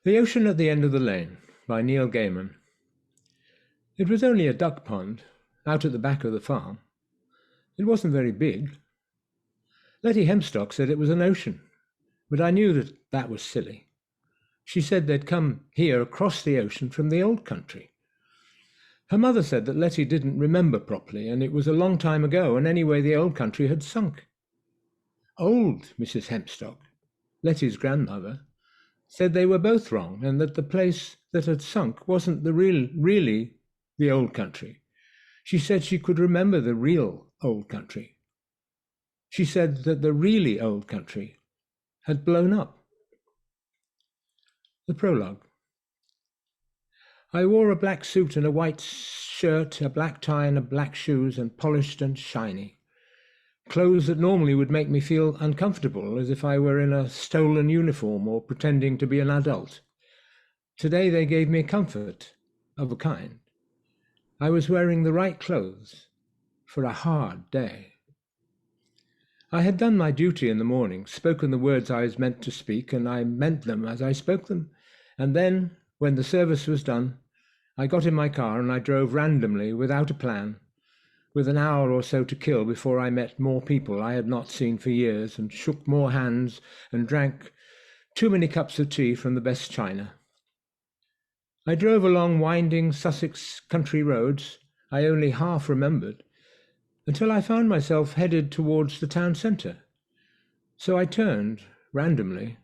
The Ocean at the End of the Lane by Neil Gaiman. It was only a duck pond, out at the back of the farm. It wasn't very big. Lettie Hempstock said it was an ocean, but I knew that was silly. She said they'd come here across the ocean from the old country. Her mother said that Lettie didn't remember properly, and it was a long time ago, and anyway the old country had sunk. Old Mrs. Hempstock, Lettie's grandmother, said they were both wrong, and that the place that had sunk wasn't really the old country. She said she could remember the real old country. She said that the really old country had blown up. The prologue. I wore a black suit and a white shirt, a black tie and black shoes, and polished and shiny. Clothes that normally would make me feel uncomfortable, as if I were in a stolen uniform or pretending to be an adult. Today they gave me comfort of a kind. I was wearing the right clothes for a hard day. I had done my duty in the morning, spoken the words I was meant to speak, and I meant them as I spoke them. And then, when the service was done, I got in my car and I drove randomly, without a plan, with an hour or so to kill before I met more people I had not seen for years, and shook more hands and drank too many cups of tea from the best china. I drove along winding Sussex country roads I only half remembered, until I found myself headed towards the town centre. So I turned, randomly,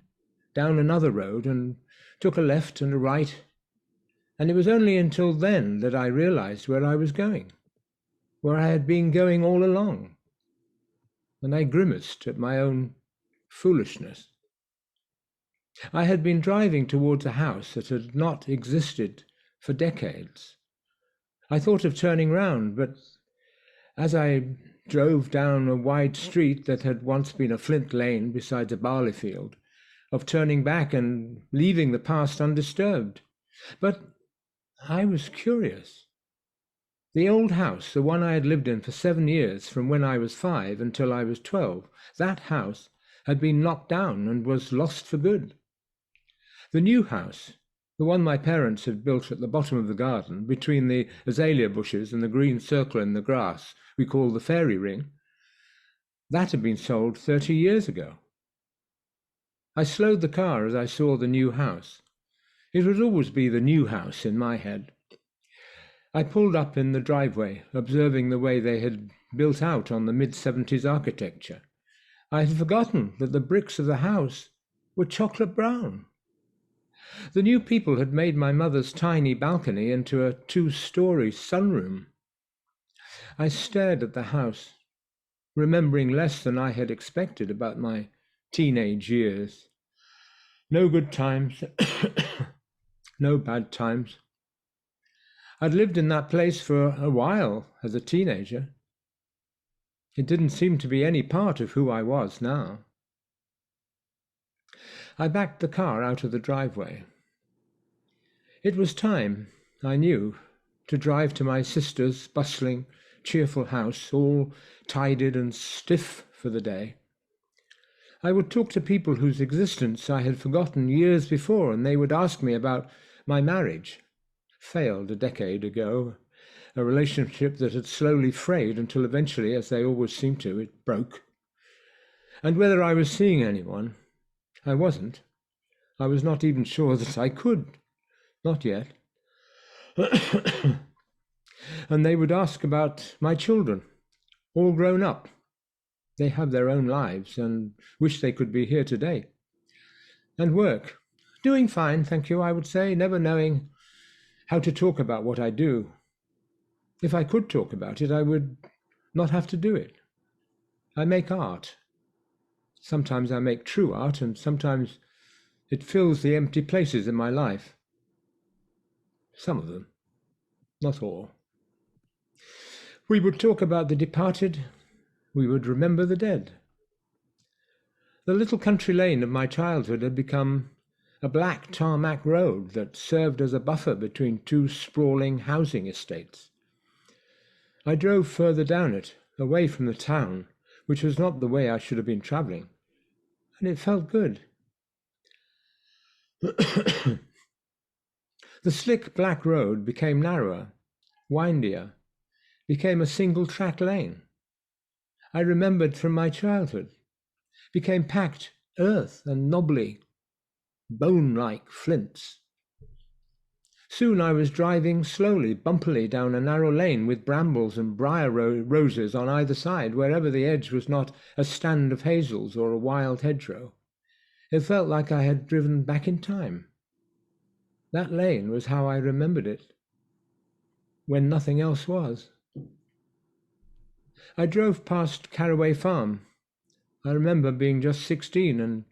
down another road and took a left and a right, and it was only until then that I realized where I was going, where I had been going all along, and I grimaced at my own foolishness. I had been driving towards a house that had not existed for decades. I thought of turning round, but as I drove down a wide street that had once been a flint lane beside a barley field, of turning back and leaving the past undisturbed. But I was curious. The old house, the one I had lived in for 7 years, from when I was 5 until I was 12, that house had been knocked down and was lost for good. The new house, the one my parents had built at the bottom of the garden, between the azalea bushes and the green circle in the grass we call the fairy ring, that had been sold 30 years ago. I slowed the car as I saw the new house. It would always be the new house in my head. I pulled up in the driveway, observing the way they had built out on the mid-70s architecture. I had forgotten that the bricks of the house were chocolate brown. The new people had made my mother's tiny balcony into a 2-story sunroom. I stared at the house, remembering less than I had expected about my teenage years. No good times, no bad times. I'd lived in that place for a while as a teenager. It didn't seem to be any part of who I was now. I backed the car out of the driveway. It was time, I knew, to drive to my sister's bustling, cheerful house, all tidied and stiff for the day. I would talk to people whose existence I had forgotten years before, and they would ask me about my marriage. Failed a decade ago, a relationship that had slowly frayed until eventually, as they always seem to, it broke. And whether I was seeing anyone. I wasn't. I was not even sure that I could. Not yet. And they would ask about my children, all grown up. They have their own lives and wish they could be here today. And work. Doing fine, thank you, I would say, never knowing how to talk about what I do. If I could talk about it, I would not have to do it. I make art. Sometimes I make true art, and sometimes it fills the empty places in my life. Some of them, not all. We would talk about the departed. We would remember the dead. The little country lane of my childhood had become a black tarmac road that served as a buffer between 2 sprawling housing estates. I drove further down it, away from the town, which was not the way I should have been travelling, and it felt good. The slick black road became narrower, windier, became a single-track lane. I remembered from my childhood, became packed earth and knobbly, bone-like flints. Soon I was driving slowly, bumpily down a narrow lane with brambles and briar roses on either side, wherever the edge was not a stand of hazels or a wild hedgerow. It felt like I had driven back in time. That lane was how I remembered it, when nothing else was. I drove past Caraway Farm. I remember being just 16 and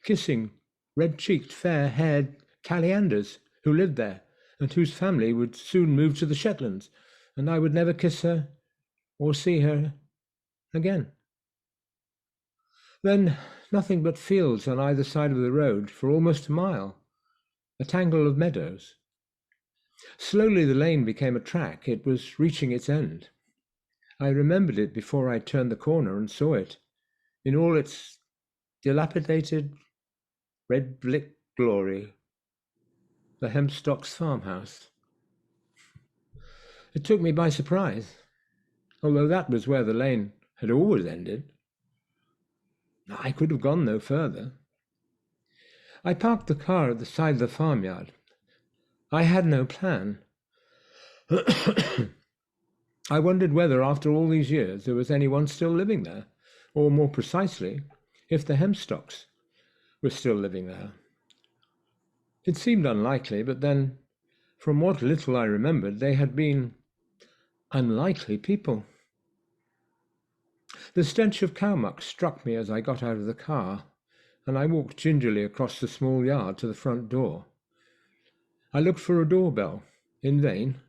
kissing red-cheeked, fair-haired Callianders who lived there and whose family would soon move to the Shetlands, and I would never kiss her or see her again. Then nothing but fields on either side of the road for almost a mile, a tangle of meadows. Slowly the lane became a track. It was reaching its end. I remembered it before I turned the corner and saw it, in all its dilapidated red brick glory, the Hempstock's farmhouse. It took me by surprise, although that was where the lane had always ended. I could have gone no further. I parked the car at the side of the farmyard. I had no plan. I wondered whether, after all these years, there was anyone still living there, or more precisely, if the Hempstocks were still living there. It seemed unlikely, but then, from what little I remembered, they had been unlikely people. The stench of cow muck struck me as I got out of the car, and I walked gingerly across the small yard to the front door. I looked for a doorbell, in vain,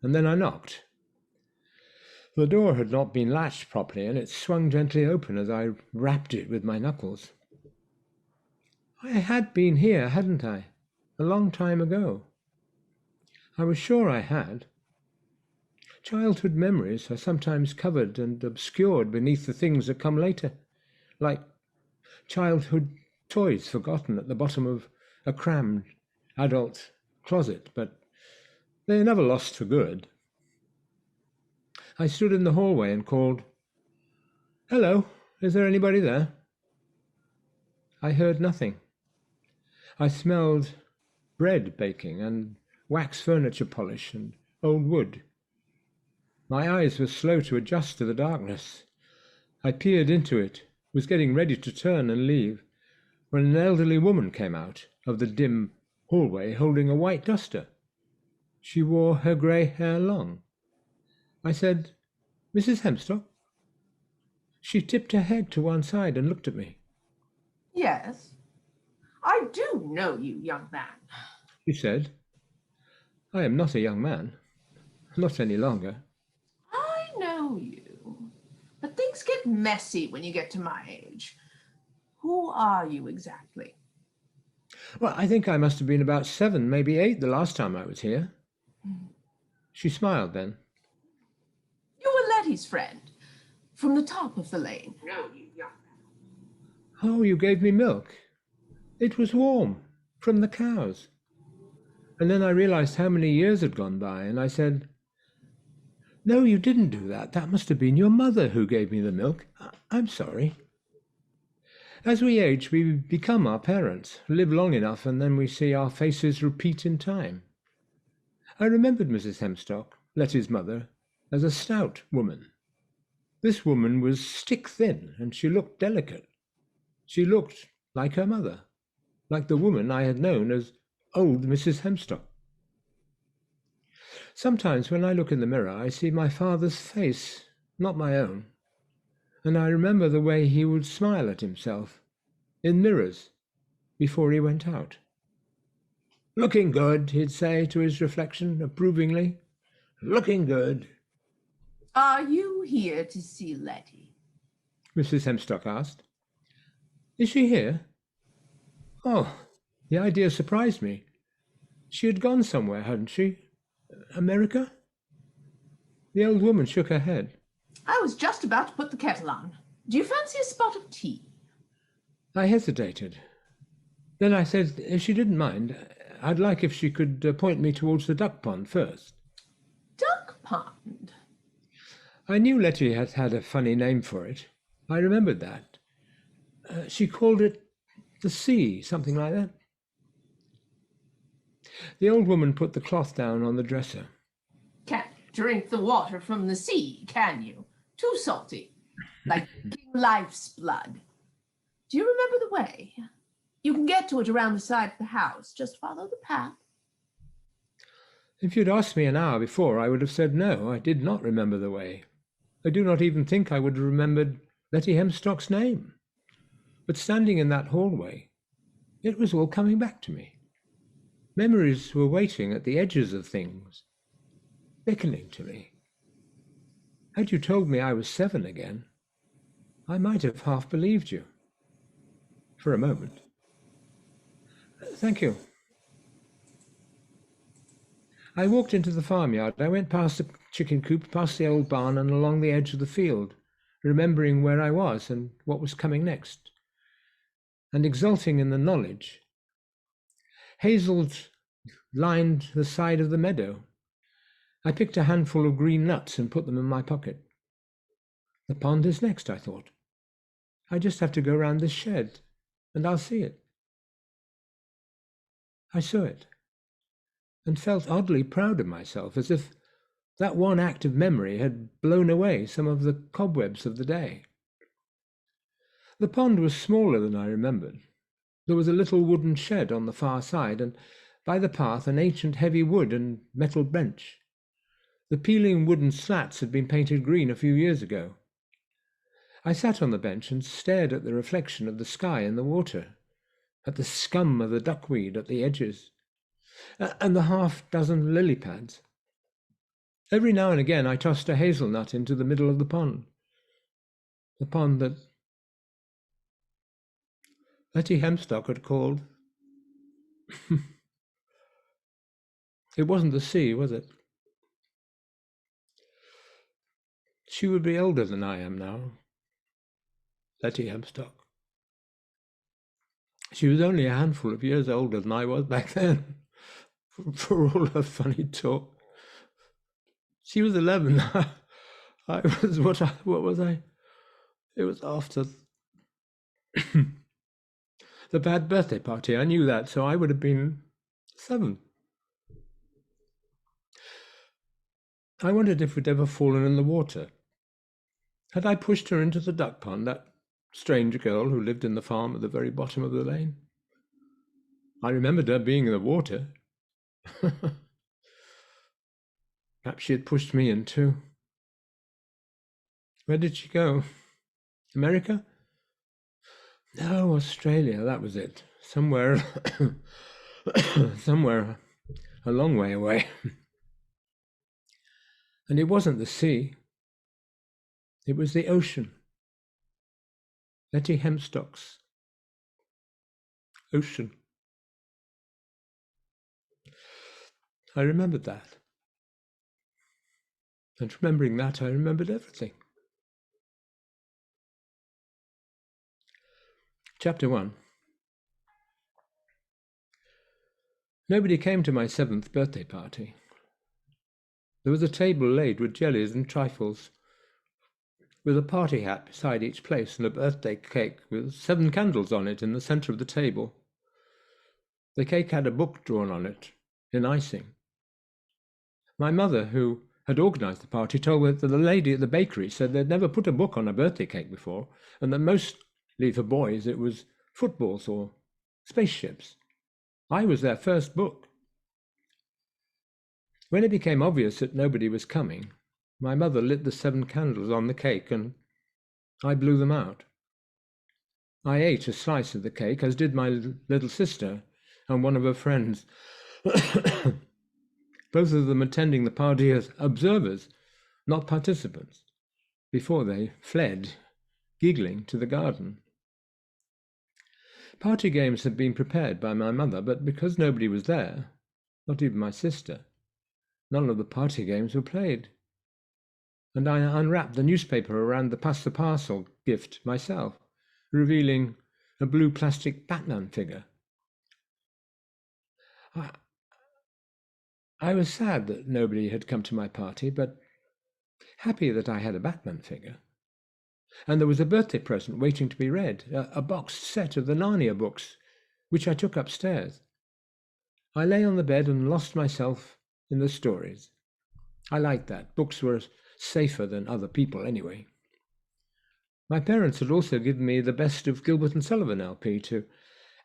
and then I knocked. The door had not been latched properly, and it swung gently open as I rapped it with my knuckles. I had been here, hadn't I? A long time ago. I was sure I had. Childhood memories are sometimes covered and obscured beneath the things that come later, like childhood toys forgotten at the bottom of a crammed adult closet, but they are never lost for good. I stood in the hallway and called, "Hello, is there anybody there?" I heard nothing. I smelled bread baking and wax furniture polish and old wood. My eyes were slow to adjust to the darkness. I peered into it, was getting ready to turn and leave, when an elderly woman came out of the dim hallway holding a white duster. She wore her grey hair long. I said, "Mrs. Hempstock?" She tipped her head to one side and looked at me. "Yes, I do know you, young man," she said. "I am not a young man, not any longer." "I know you, but things get messy when you get to my age. Who are you exactly?" "Well, I think I must have been about 7, maybe 8 the last time I was here." She smiled then. "You were Lettie's friend, from the top of the lane." "No, you young man." "Oh, you gave me milk. It was warm, from the cows." And then I realized how many years had gone by, and I said, "No, you didn't do that. That must have been your mother who gave me the milk. I'm sorry." As we age, we become our parents, live long enough, and then we see our faces repeat in time. I remembered Mrs. Hempstock, Lettie's mother, as a stout woman. This woman was stick-thin, and she looked delicate. She looked like her mother, like the woman I had known as old Mrs. Hempstock. Sometimes when I look in the mirror, I see my father's face, not my own, and I remember the way he would smile at himself, in mirrors, before he went out. "Looking good," he'd say to his reflection approvingly. "Looking good." "Are you here to see Lettie?" Mrs. Hempstock asked. "Is she here?" Oh, the idea surprised me. She had gone somewhere, hadn't she? America? The old woman shook her head. "I was just about to put the kettle on. Do you fancy a spot of tea?" I hesitated. Then I said, if she didn't mind, I'd like if she could point me towards the duck pond first. Duck pond? I knew Lettie had had a funny name for it. I remembered that. She called it the sea, something like that. The old woman put the cloth down on the dresser. Can't drink the water from the sea, can you? Too salty, like life's blood. Do you remember the way? You can get to it around the side of the house. Just follow the path. If you'd asked me an hour before, I would have said no, I did not remember the way. I do not even think I would have remembered Lettie Hempstock's name. But standing in that hallway, it was all coming back to me. Memories were waiting at the edges of things, beckoning to me. Had you told me I was 7 again, I might have half believed you. For a moment. Thank you. I walked into the farmyard. I went past the chicken coop, past the old barn, and along the edge of the field, remembering where I was and what was coming next, and exulting in the knowledge. Hazels lined the side of the meadow. I picked a handful of green nuts and put them in my pocket. The pond is next, I thought. I just have to go round this shed, and I'll see it. I saw it, and felt oddly proud of myself, as if that one act of memory had blown away some of the cobwebs of the day. The pond was smaller than I remembered. There was a little wooden shed on the far side, and by the path an ancient heavy wood and metal bench. The peeling wooden slats had been painted green a few years ago. I sat on the bench and stared at the reflection of the sky in the water, at the scum of the duckweed at the edges, and the half-dozen lily pads. Every now and again I tossed a hazelnut into the middle of the pond that Lettie Hempstock had called. It wasn't the sea, was it? She would be older than I am now, Lettie Hempstock. She was only a handful of years older than I was back then, for all her funny talk. She was 11. I was, what was I? It was after the bad birthday party. I knew that, so I would have been 7. I wondered if we'd ever fallen in the water. Had I pushed her into the duck pond, that strange girl who lived in the farm at the very bottom of the lane? I remembered her being in the water. Perhaps she had pushed me in too. Where did she go? America? No, Australia, that was it. Somewhere a long way away. And it wasn't the sea. It was the ocean. Lettie Hempstock's ocean. I remembered that. And remembering that, I remembered everything. Chapter 1. Nobody came to my 7th birthday party. There was a table laid with jellies and trifles, with a party hat beside each place and a birthday cake with 7 candles on it in the centre of the table. The cake had a book drawn on it, in icing. My mother, who had organised the party, told me that the lady at the bakery said they'd never put a book on a birthday cake before, and that mostly for boys it was footballs or spaceships. I was their first book. When it became obvious that nobody was coming, my mother lit the 7 candles on the cake and I blew them out. I ate a slice of the cake, as did my little sister and one of her friends, both of them attending the party as observers, not participants, before they fled, giggling, to the garden. Party games had been prepared by my mother, but because nobody was there, not even my sister, none of the party games were played. And I unwrapped the newspaper around the Pass the Parcel gift myself, revealing a blue plastic Batman figure. I was sad that nobody had come to my party, but happy that I had a Batman figure. And there was a birthday present waiting to be read, a boxed set of the Narnia books, which I took upstairs. I lay on the bed and lost myself in the stories. I liked that. Books were safer than other people anyway. My parents had also given me the Best of Gilbert and Sullivan LP to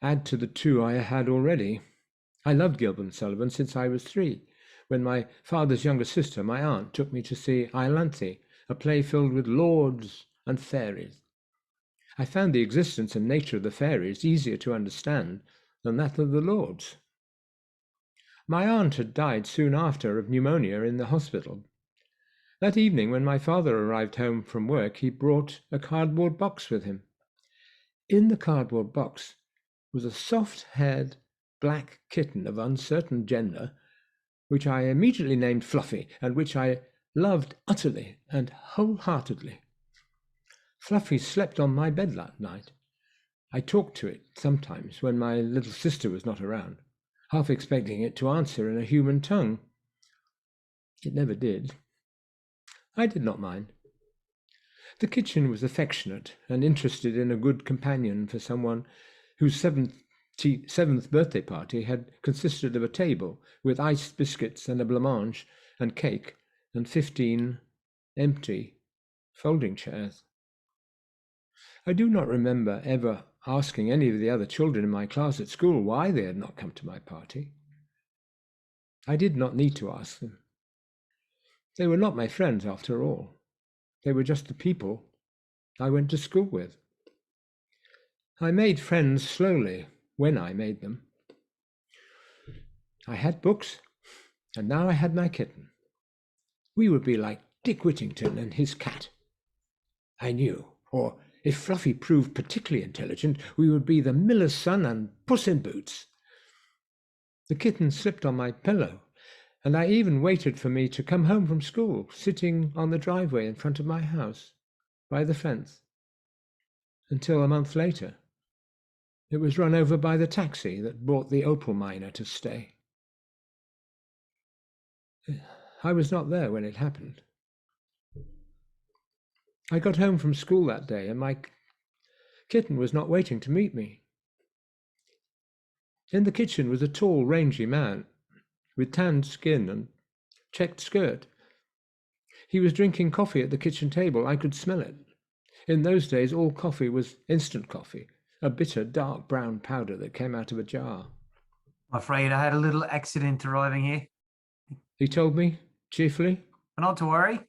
add to the two I had already. I loved Gilbert and Sullivan since I was 3, when my father's younger sister, my aunt, took me to see Iolanthe, a play filled with lords and fairies. I found the existence and nature of the fairies easier to understand than that of the lords. My aunt had died soon after of pneumonia in the hospital. That evening, when my father arrived home from work, he brought a cardboard box with him. In the cardboard box was a soft-haired black kitten of uncertain gender, which I immediately named Fluffy, and which I loved utterly and wholeheartedly. Fluffy slept on my bed that night. I talked to it sometimes when my little sister was not around, half expecting it to answer in a human tongue. It never did. I did not mind. The kitchen was affectionate and interested in a good companion for someone whose 7th birthday party had consisted of a table with iced biscuits and a blancmange and cake and 15 empty folding chairs. I do not remember ever asking any of the other children in my class at school why they had not come to my party. I did not need to ask them. They were not my friends after all. They were just the people I went to school with. I made friends slowly when I made them. I had books, and now I had my kitten. We would be like Dick Whittington and his cat. I knew, or if Fluffy proved particularly intelligent, we would be the miller's son and Puss in Boots. The kitten slipped on my pillow, and I even waited for me to come home from school, sitting on the driveway in front of my house, by the fence, until a month later. It was run over by the taxi that brought the opal miner to stay. I was not there when it happened. I got home from school that day, and my kitten was not waiting to meet me. In the kitchen was a tall, rangy man with tanned skin and checked skirt. He was drinking coffee at the kitchen table. I could smell it. In those days, all coffee was instant coffee, a bitter, dark brown powder that came out of a jar. I'm afraid I had a little accident arriving here. He told me, cheerfully. Not to worry.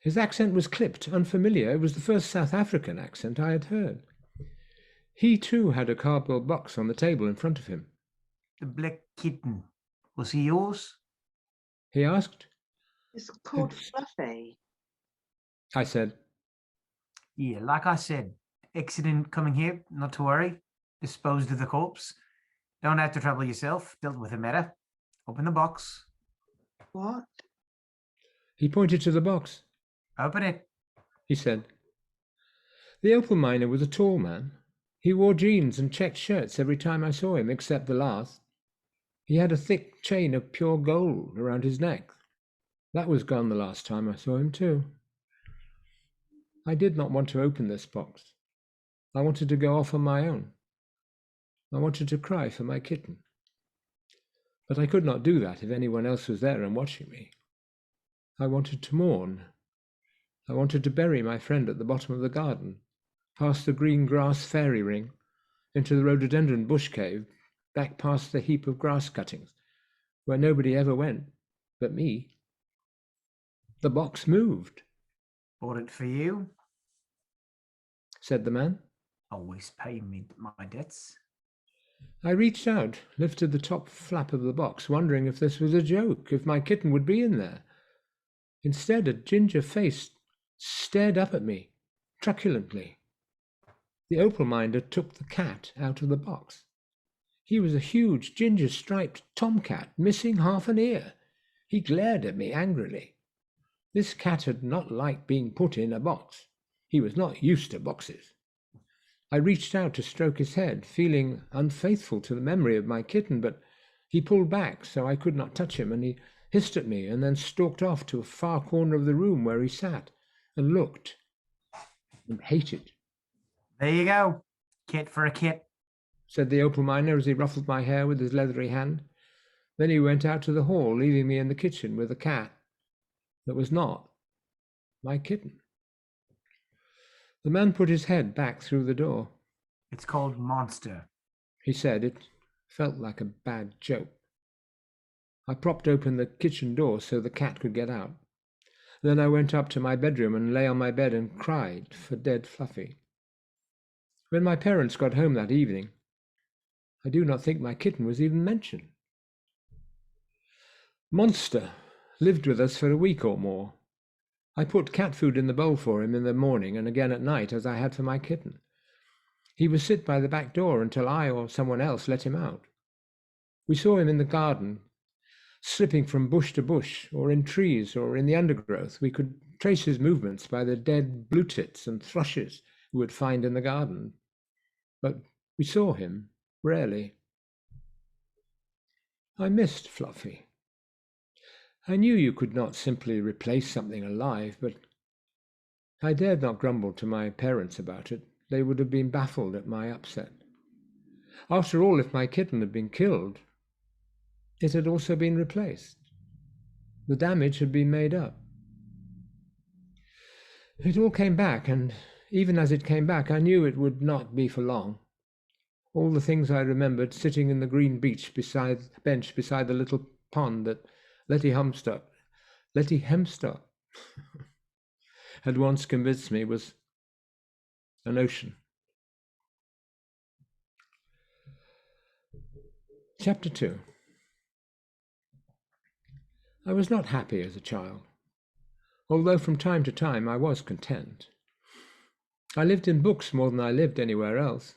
His accent was clipped, unfamiliar. It was the first South African accent I had heard. He, too, had a cardboard box on the table in front of him. The black kitten. Was he yours? He asked. It's called Fluffy. I said. Yeah, like I said, accident coming here, not to worry. Disposed of the corpse. Don't have to trouble yourself. Dealt with the matter. Open the box. What? He pointed to the box. Open it, he said. The opal miner was a tall man. He wore jeans and checked shirts every time I saw him, except the last. He had a thick chain of pure gold around his neck. That was gone the last time I saw him, too. I did not want to open this box. I wanted to go off on my own. I wanted to cry for my kitten. But I could not do that if anyone else was there and watching me. I wanted to mourn. I wanted to bury my friend at the bottom of the garden, past the green grass fairy ring, into the rhododendron bush cave, back past the heap of grass cuttings, where nobody ever went but me. The box moved. Bought it for you, said the man. Always pay me my debts. I reached out, lifted the top flap of the box, wondering if this was a joke, if my kitten would be in there. Instead, a ginger face stared up at me, truculently. The opal miner took the cat out of the box. He was a huge, ginger-striped tomcat, missing half an ear. He glared at me angrily. This cat had not liked being put in a box. He was not used to boxes. I reached out to stroke his head, feeling unfaithful to the memory of my kitten, but He pulled back so I could not touch him, and he hissed at me and then stalked off to a far corner of the room where he sat and looked and hated. There you go. Kit for a kit. Said the opal miner as he ruffled my hair with his leathery hand. Then he went out to the hall, leaving me in the kitchen with a cat that was not my kitten. The man put his head back through the door. It's called Monster. He said. It felt like a bad joke. I propped open the kitchen door so the cat could get out. Then I went up to my bedroom and lay on my bed and cried for dead Fluffy. When my parents got home that evening, I do not think my kitten was even mentioned. Monster lived with us for a week or more. I put cat food in the bowl for him in the morning and again at night, as I had for my kitten. He would sit by the back door until I or someone else let him out. We saw him in the garden, slipping from bush to bush, or in trees, or in the undergrowth. We could trace his movements by the dead blue tits and thrushes we would find in the garden. But we saw him rarely. I missed Fluffy. I knew you could not simply replace something alive, but I dared not grumble to my parents about it. They would have been baffled at my upset. After all, if my kitten had been killed, it had also been replaced. The damage had been made up. It all came back, and even as it came back, I knew it would not be for long. All the things I remembered sitting in the green bench beside the little pond that Lettie Hempstock had once convinced me was an ocean. Chapter 2. I was not happy as a child, although from time to time I was content. I lived in books more than I lived anywhere else.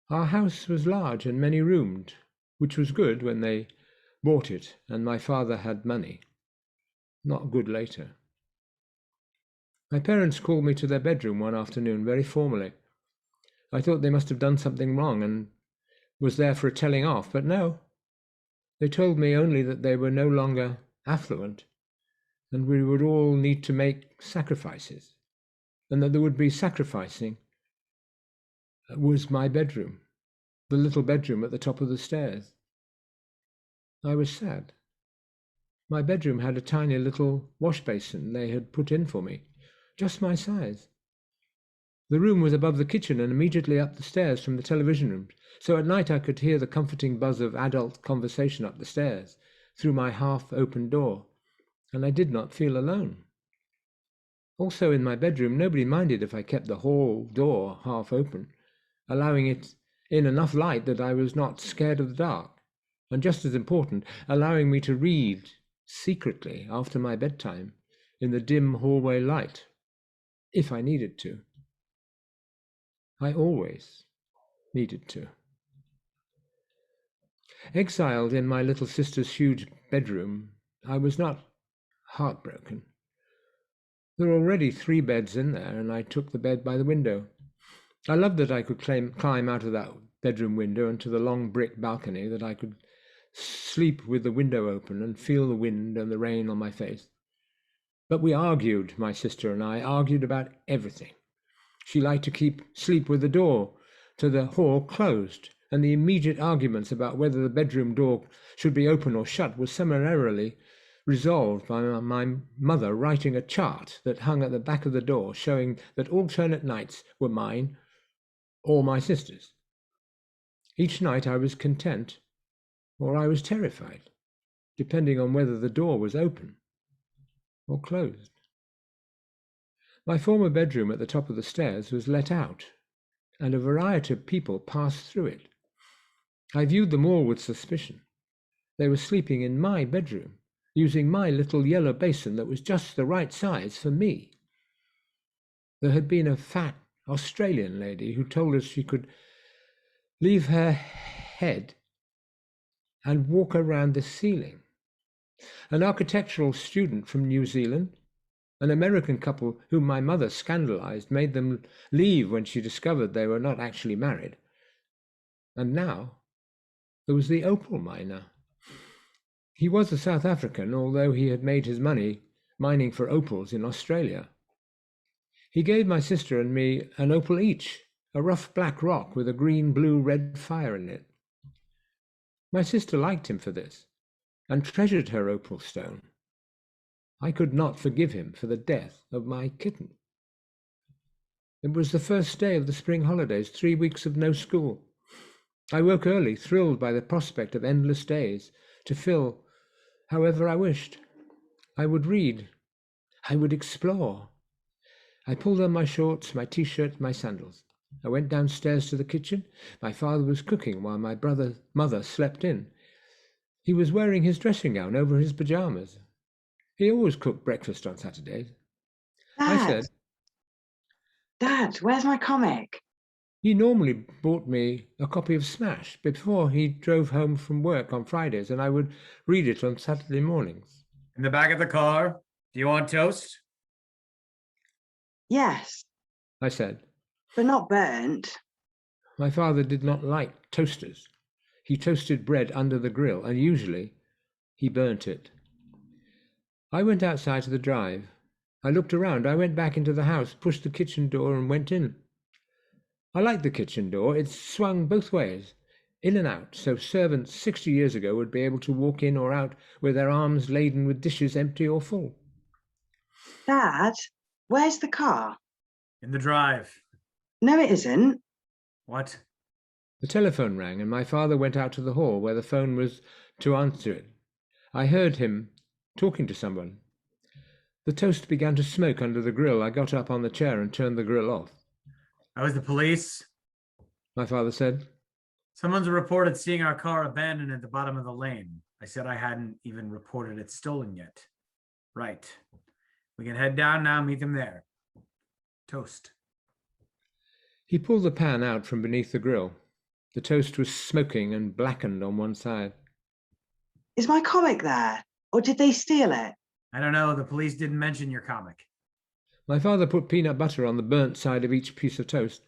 Our house was large and many-roomed, which was good when they bought it and my father had money. Not good later. My parents called me to their bedroom one afternoon very formally. I thought they must have done something wrong and was there for a telling off, but no. They told me only that they were no longer affluent and we would all need to make sacrifices, and that there would be sacrificing was my bedroom, the little bedroom at the top of the stairs. I was sad. My bedroom had a tiny little wash basin they had put in for me, just my size. The room was above the kitchen and immediately up the stairs from the television room, so at night I could hear the comforting buzz of adult conversation up the stairs through my half-open door, and I did not feel alone. Also in my bedroom, nobody minded if I kept the hall door half open, allowing it in enough light that I was not scared of the dark, and just as important, allowing me to read secretly after my bedtime in the dim hallway light, if I needed to. I always needed to. Exiled in my little sister's huge bedroom, I was not heartbroken. There were already 3 beds in there, and I took the bed by the window. I loved that I could climb out of that bedroom window into the long brick balcony, that I could sleep with the window open and feel the wind and the rain on my face. But we argued, my sister and I argued about everything. She liked to sleep with the door to the hall closed, and the immediate arguments about whether the bedroom door should be open or shut was summarily resolved by my mother writing a chart that hung at the back of the door showing that alternate nights were mine or my sister's. Each night I was content or I was terrified, depending on whether the door was open or closed. My former bedroom at the top of the stairs was let out, and a variety of people passed through it. I viewed them all with suspicion. They were sleeping in my bedroom, using my little yellow basin that was just the right size for me. There had been a fat Australian lady who told us she could leave her head and walk around the ceiling. An architectural student from New Zealand, an American couple whom my mother scandalized, made them leave when she discovered they were not actually married. And now there was the opal miner. He was a South African, although he had made his money mining for opals in Australia. He gave my sister and me an opal each, a rough black rock with a green, blue, red fire in it. My sister liked him for this, and treasured her opal stone. I could not forgive him for the death of my kitten. It was the first day of the spring holidays, 3 weeks of no school. I woke early, thrilled by the prospect of endless days, to fill however I wished. I would read. I would explore. I pulled on my shorts, my t-shirt, my sandals. I went downstairs to the kitchen. My father was cooking while my mother slept in. He was wearing his dressing gown over his pajamas. He always cooked breakfast on Saturdays. I said, Dad, where's my comic? he normally bought me a copy of Smash before he drove home from work on Fridays, and I would read it on Saturday mornings. In the back of the car. Do you want toast? Yes, I said. but not burnt. My father did not like toasters. He toasted bread under the grill, and usually he burnt it. I went outside to the drive. I looked around. I went back into the house, pushed the kitchen door, and went in. I liked the kitchen door. It swung both ways, in and out, so servants 60 years ago would be able to walk in or out with their arms laden with dishes empty or full. Dad, where's the car? In the drive. No, it isn't. What? The telephone rang, and my father went out to the hall where the phone was to answer it. I heard him talking to someone. The toast began to smoke under the grill. I got up on the chair and turned the grill off. That was the police. My father said. Someone's reported seeing our car abandoned at the bottom of the lane. I said I hadn't even reported it stolen yet. Right. We can head down now, meet them there. Toast. He pulled the pan out from beneath the grill. The toast was smoking and blackened on one side. Is my comic there? Or did they steal it? I don't know. The police didn't mention your comic. My father put peanut butter on the burnt side of each piece of toast,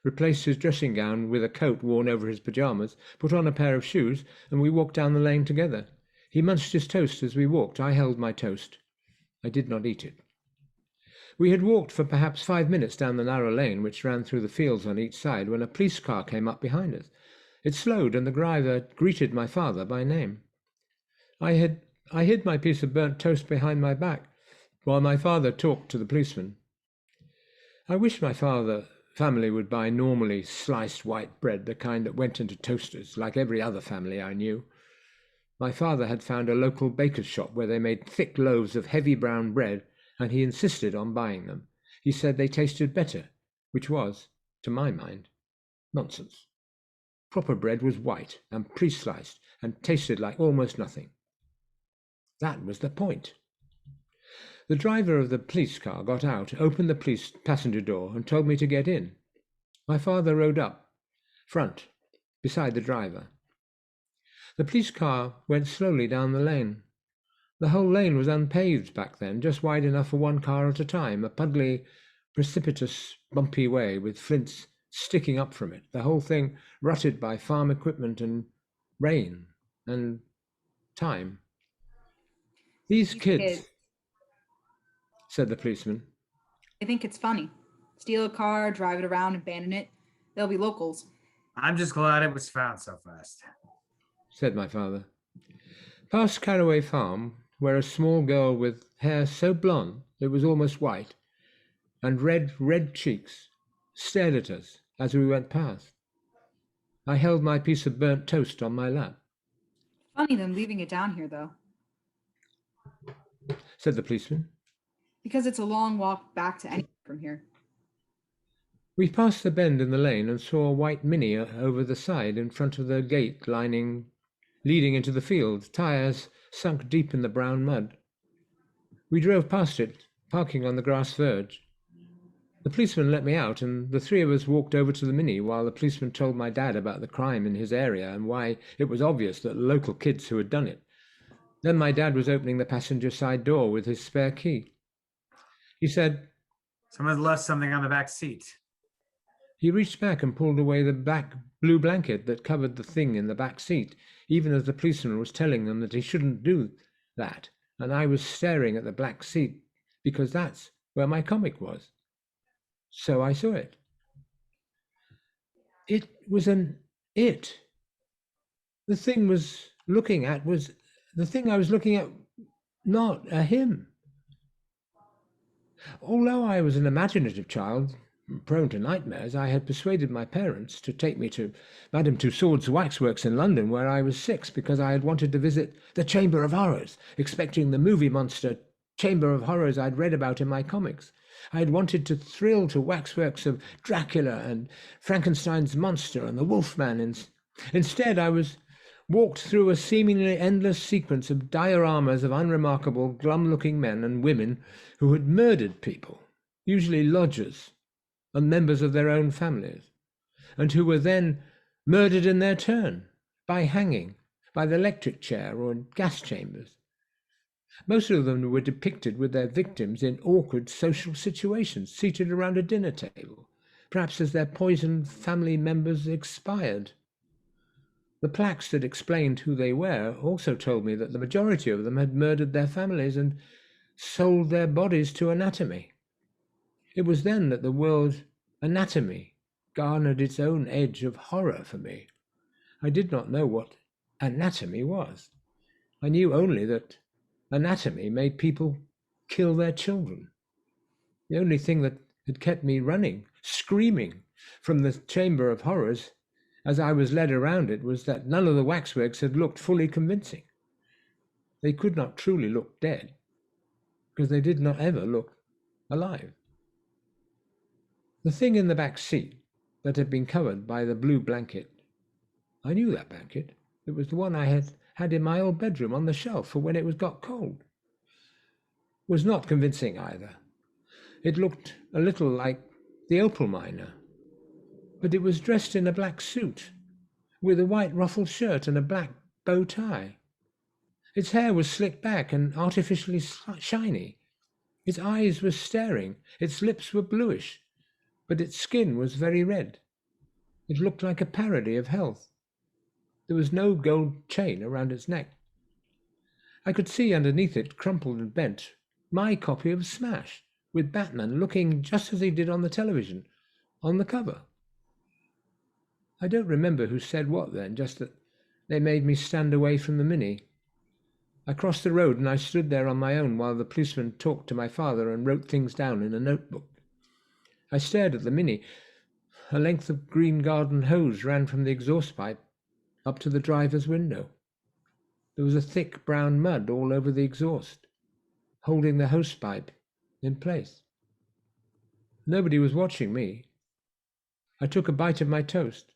replaced his dressing gown with a coat worn over his pajamas, put on a pair of shoes, and we walked down the lane together. He munched his toast as we walked. I held my toast. I did not eat it. We had walked for perhaps 5 minutes down the narrow lane which ran through the fields on each side when a police car came up behind us. It slowed, and the driver greeted my father by name. I hid my piece of burnt toast behind my back while my father talked to the policeman. I wish my family would buy normally sliced white bread, the kind that went into toasters, like every other family I knew. My father had found a local baker's shop where they made thick loaves of heavy brown bread, and he insisted on buying them. He said they tasted better, which was, to my mind, nonsense. Proper bread was white and pre-sliced and tasted like almost nothing. That was the point. The driver of the police car got out, opened the police passenger door, and told me to get in. My father rode up, front, beside the driver. The police car went slowly down the lane. The whole lane was unpaved back then, just wide enough for one car at a time, a puddly, precipitous, bumpy way with flints sticking up from it, the whole thing rutted by farm equipment and rain and time. These kids, said the policeman. They think it's funny. Steal a car, drive it around, abandon it. They'll be locals. I'm just glad it was found so fast, said my father. Past Caraway Farm, where a small girl with hair so blonde it was almost white, and red cheeks, stared at us as we went past. I held my piece of burnt toast on my lap. Funny them leaving it down here, though. Said the policeman. Because it's a long walk back to anywhere from here. We passed the bend in the lane and saw a white Mini over the side in front of the gate leading into the field, tyres sunk deep in the brown mud. We drove past it, parking on the grass verge. The policeman let me out, and the three of us walked over to the Mini while the policeman told my dad about the crime in his area and why it was obvious that local kids who had done it. Then my dad was opening the passenger side door with his spare key. He said, someone's left something on the back seat. He reached back and pulled away the blue blanket that covered the thing in the back seat, even as the policeman was telling them that he shouldn't do that, and I was staring at the black seat because that's where my comic was. So I saw it. It was an it. The thing I was looking at, not a him. Although I was an imaginative child, prone to nightmares, I had persuaded my parents to take me to Madame Tussauds waxworks in London, where I was 6, because I had wanted to visit the Chamber of Horrors, expecting the movie monster Chamber of Horrors I'd read about in my comics. I had wanted to thrill to waxworks of Dracula and Frankenstein's monster and the Wolfman. Instead, I was walked through a seemingly endless sequence of dioramas of unremarkable, glum-looking men and women who had murdered people, usually lodgers and members of their own families, and who were then murdered in their turn by hanging, by the electric chair or in gas chambers. Most of them were depicted with their victims in awkward social situations, seated around a dinner table, perhaps as their poisoned family members expired. The plaques that explained who they were also told me that the majority of them had murdered their families and sold their bodies to anatomy. It was then that the word anatomy garnered its own edge of horror for me. I did not know what anatomy was. I knew only that anatomy made people kill their children. The only thing that had kept me running, screaming from the Chamber of Horrors as I was led around it, was that none of the waxworks had looked fully convincing. They could not truly look dead, because they did not ever look alive. The thing in the back seat that had been covered by the blue blanket, I knew that blanket. It was the one I had in my old bedroom on the shelf for when it got cold. Was not convincing either. It looked a little like the opal miner, but it was dressed in a black suit with a white ruffled shirt and a black bow tie. Its hair was slicked back and artificially shiny. Its eyes were staring. Its lips were bluish, but its skin was very red. It looked like a parody of health. There was no gold chain around its neck. I could see underneath it, crumpled and bent, my copy of Smash, with Batman looking just as he did on the television, on the cover. I don't remember who said what then, just that they made me stand away from the Mini. I crossed the road and I stood there on my own while the policeman talked to my father and wrote things down in a notebook. I stared at the Mini. A length of green garden hose ran from the exhaust pipe up to the driver's window. There was a thick brown mud all over the exhaust, holding the hose pipe in place. Nobody was watching me. I took a bite of my toast.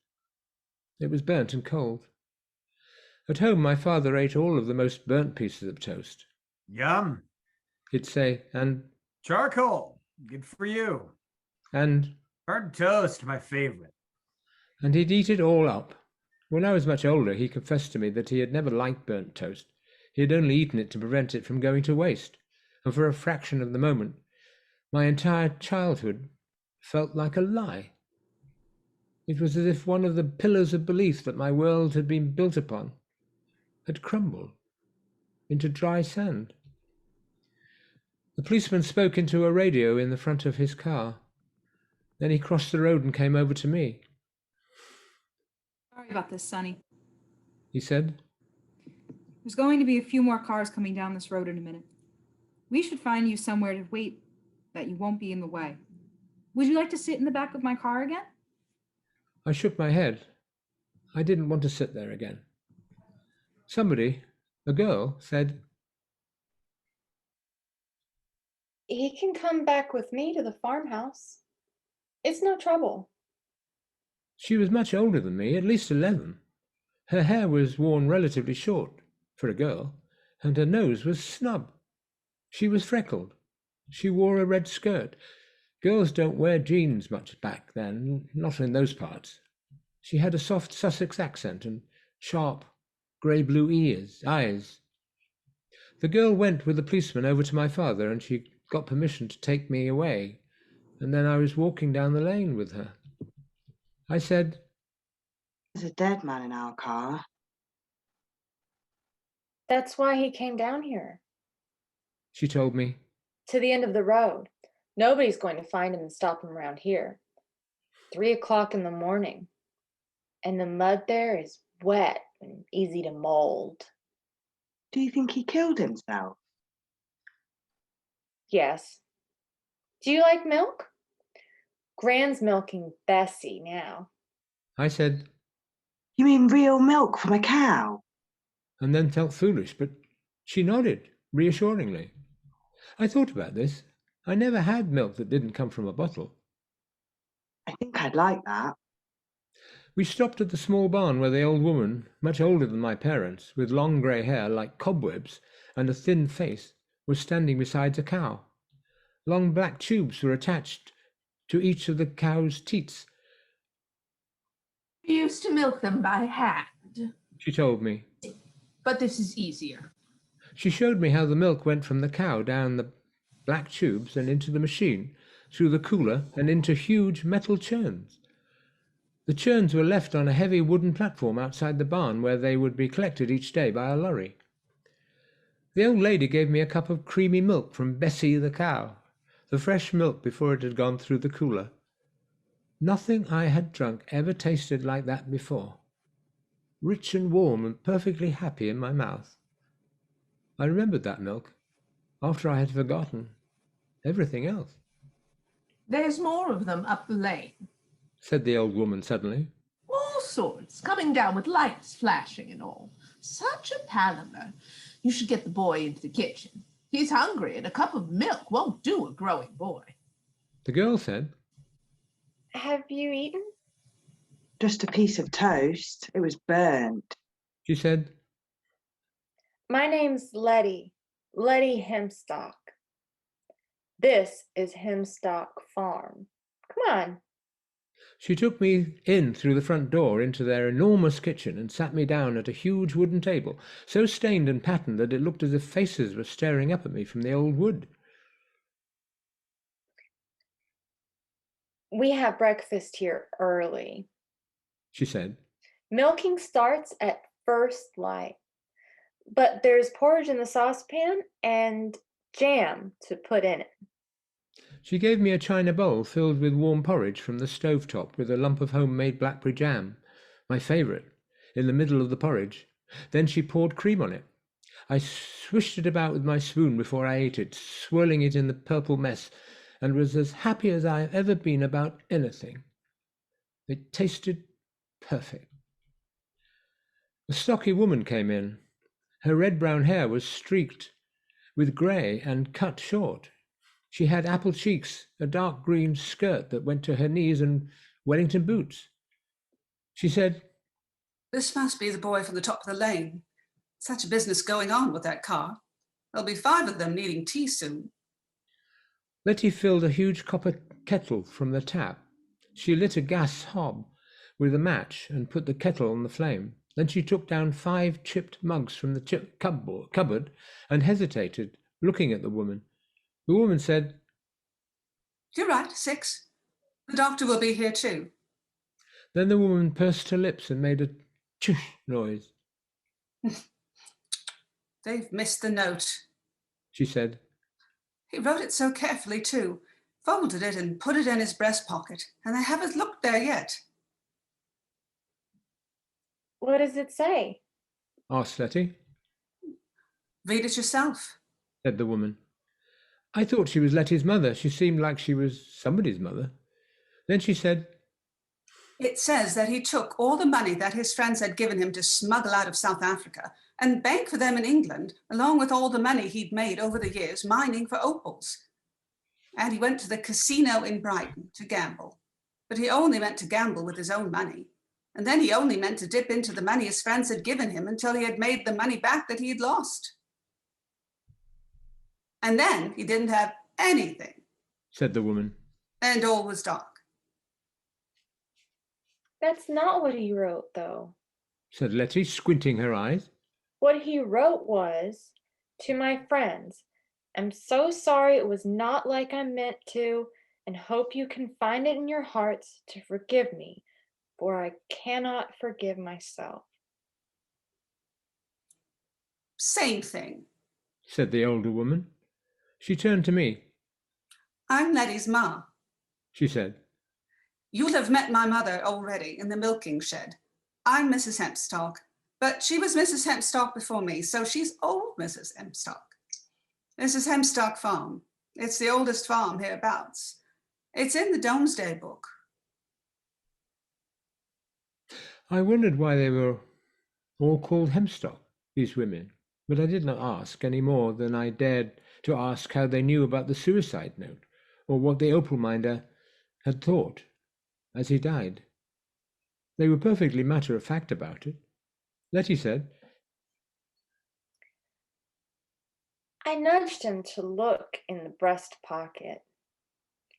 It was burnt and cold. At home, my father ate all of the most burnt pieces of toast. Yum. He'd say, and Charcoal. Good for you. and Burnt toast, my favorite. and he'd eat it all up. When I was much older, he confessed to me that he had never liked burnt toast. He had only eaten it to prevent it from going to waste, and for a fraction of the moment, my entire childhood felt like a lie. It was as if one of the pillars of belief that my world had been built upon had crumbled into dry sand. The policeman spoke into a radio in the front of his car. Then he crossed the road and came over to me. Sorry about this, Sonny. He said, There's going to be a few more cars coming down this road in a minute. We should find you somewhere to wait that you won't be in the way. Would you like to sit in the back of my car again? I shook my head. I didn't want to sit there again. Somebody, a girl, said, He can come back with me to the farmhouse. It's no trouble. She was much older than me, at least 11. Her hair was worn relatively short, for a girl, and her nose was snub. She was freckled. She wore a red skirt. Girls don't wear jeans much back then, not in those parts. She had a soft Sussex accent and sharp, grey-blue eyes. The girl went with the policeman over to my father, and she got permission to take me away, and then I was walking down the lane with her. I said, There's a dead man in our car. That's why he came down here, she told me. to the end of the road. Nobody's going to find him and stop him around here. 3 o'clock in the morning. And the mud there is wet and easy to mold. Do you think he killed himself? Yes. Do you like milk? Gran's milking Bessie now. I said, You mean real milk from a cow? and then felt foolish, but she nodded reassuringly. I thought about this. I never had milk that didn't come from a bottle. I think I'd like that. We stopped at the small barn where the old woman, much older than my parents, with long grey hair like cobwebs and a thin face, was standing beside a cow. Long black tubes were attached to each of the cow's teats, We used to milk them by hand, she told me. but this is easier. She showed me how the milk went from the cow down the black tubes and into the machine, through the cooler and into huge metal churns. The churns were left on a heavy wooden platform outside the barn where they would be collected each day by a lorry. The old lady gave me a cup of creamy milk from Bessie the cow, the fresh milk before it had gone through the cooler. Nothing I had drunk ever tasted like that before. Rich and warm and perfectly happy in my mouth. I remembered that milk, after I had forgotten everything else, There's more of them up the lane. said the old woman suddenly. All sorts, coming down with lights flashing and all. Such a palaver. You should get the boy into the kitchen. He's hungry, and a cup of milk won't do a growing boy. The girl said, Have you eaten? Just a piece of toast. It was burnt. she said, My name's Lettie. Lettie Hempstock. This is Hempstock Farm. Come on. She took me in through the front door into their enormous kitchen and sat me down at a huge wooden table, so stained and patterned that it looked as if faces were staring up at me from the old wood. We have breakfast here early. She said, Milking starts at first light. But there's porridge in the saucepan and jam to put in it. She gave me a china bowl filled with warm porridge from the stove top with a lump of homemade blackberry jam, my favourite, in the middle of the porridge. Then she poured cream on it. I swished it about with my spoon before I ate it, swirling it in the purple mess, and was as happy as I have ever been about anything. It tasted perfect. A stocky woman came in. Her red-brown hair was streaked with grey and cut short. She had apple cheeks, a dark green skirt that went to her knees, and Wellington boots. She said, This must be the boy from the top of the lane. Such a business going on with that car. There'll be 5 of them needing tea soon. Lettie filled a huge copper kettle from the tap. She lit a gas hob with a match and put the kettle on the flame. Then she took down 5 chipped mugs from the cupboard and hesitated, looking at the woman. The woman said, You're right, 6. The doctor will be here too. Then the woman pursed her lips and made a chush noise. They've missed the note, She said. He wrote it so carefully too, folded it and put it in his breast pocket, and they haven't looked there yet. What does it say? Asked Lettie. Read it yourself. Said the woman. I thought she was Lettie's mother. She seemed like she was somebody's mother. Then she said, It says that he took all the money that his friends had given him to smuggle out of South Africa and bank for them in England, along with all the money he'd made over the years mining for opals. And he went to the casino in Brighton to gamble. But he only meant to gamble with his own money. And then he only meant to dip into the money his friends had given him until he had made the money back that he had lost. And then he didn't have anything. Said the woman. And all was dark. That's not what he wrote, though. Said Lettie, squinting her eyes. What he wrote was, to my friends, I'm so sorry it was not like I meant to, and hope you can find it in your hearts to forgive me for I cannot forgive myself. Same thing. said the older woman. She turned to me. I'm Lettie's ma. She said. You'll have met my mother already in the milking shed. I'm Mrs. Hempstock, but she was Mrs. Hempstock before me, so she's old Mrs. Hempstock. This is Hempstock Farm. It's the oldest farm hereabouts. It's in the Domesday Book. I wondered why they were all called Hempstock, these women, but I did not ask any more than I dared to ask how they knew about the suicide note, or what the opal miner had thought as he died. They were perfectly matter-of-fact about it. Lettie said, I nudged him to look in the breast pocket.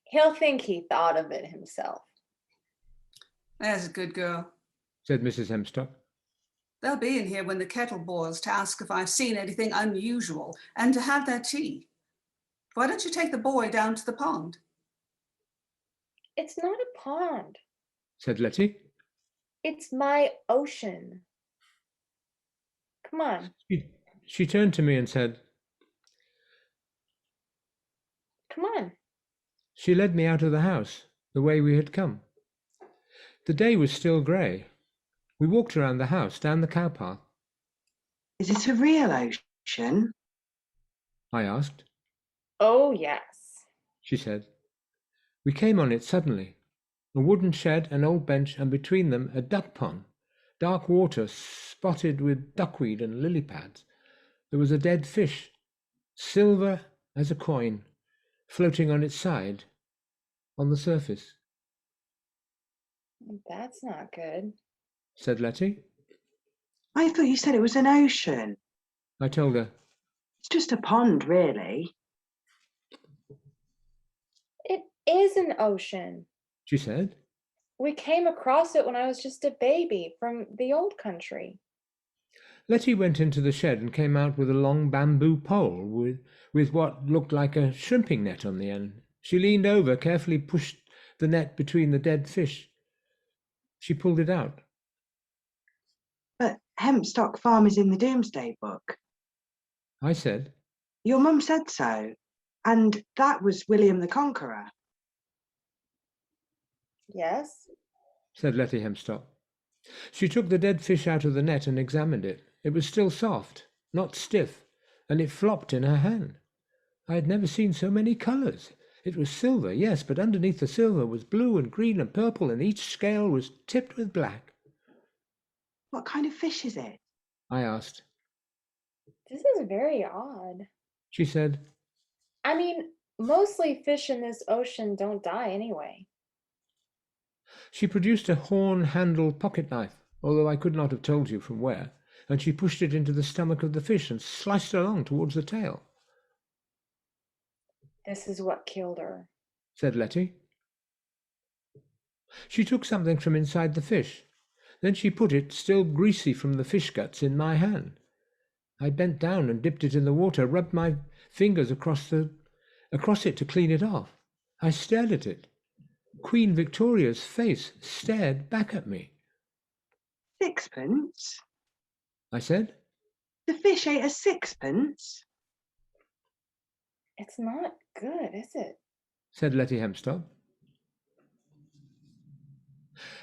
He'll think he thought of it himself. There's a good girl. said Mrs. Hempstock. They'll be in here when the kettle boils to ask if I've seen anything unusual and to have their tea. Why don't you take the boy down to the pond? It's not a pond. said Lettie. It's my ocean. Come on. She turned to me and said, Come on. She led me out of the house, the way we had come. The day was still grey. We walked around the house, down the cow path. Is it a real ocean? I asked. Oh, yes. She said. We came on it suddenly. A wooden shed, an old bench, and between them a duck pond, dark water spotted with duckweed and lily pads. There was a dead fish, silver as a coin, floating on its side, on the surface. That's not good. Said Lettie. I thought you said it was an ocean. I told her. It's just a pond, really. It is an ocean. She said. We came across it when I was just a baby from the old country. Lettie went into the shed and came out with a long bamboo pole with what looked like a shrimping net on the end. She leaned over, carefully pushed the net between the dead fish. She pulled it out. But Hempstock Farm is in the Domesday Book. I said. Your mum said so. And that was William the Conqueror. Yes? Said Lettie Hempstock. She took the dead fish out of the net and examined it. It was still soft, not stiff, and it flopped in her hand. I had never seen so many colours. It was silver, yes, but underneath the silver was blue and green and purple, and each scale was tipped with black. What kind of fish is it? I asked. This is very odd. She said. I mean, mostly fish in this ocean don't die anyway. She produced a horn-handled pocket knife, although I could not have told you from where, and she pushed it into the stomach of the fish and sliced it along towards the tail. This is what killed her, said Lettie. She took something from inside the fish. Then she put it, still greasy from the fish guts, in my hand. I bent down and dipped it in the water, rubbed my fingers across it to clean it off. I stared at it. Queen Victoria's face stared back at me. Sixpence? I said. The fish ate a sixpence? It's not good, is it? Said Lettie Hempstock.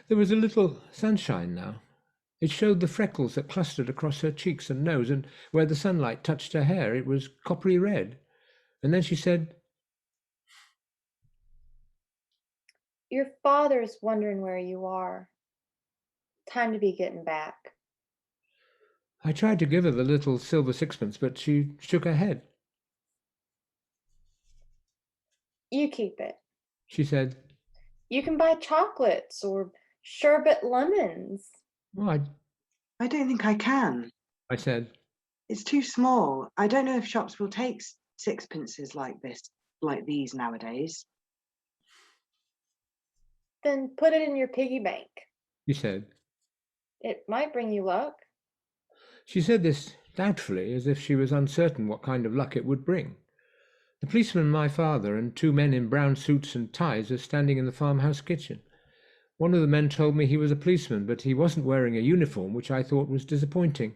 There was a little sunshine now. It showed the freckles that clustered across her cheeks and nose, and where the sunlight touched her hair it was coppery red. And then she said, Your father's wondering where you are. Time to be getting back. I tried to give her the little silver sixpence, but she shook her head. You keep it. She said. You can buy chocolates or sherbet lemons. Oh, I don't think I can. I said. It's too small. I don't know if shops will take sixpences like these nowadays. Then put it in your piggy bank. She said. It might bring you luck. She said this doubtfully, as if she was uncertain what kind of luck it would bring. The policeman, my father, and two men in brown suits and ties are standing in the farmhouse kitchen. One of the men told me he was a policeman, but he wasn't wearing a uniform, which I thought was disappointing.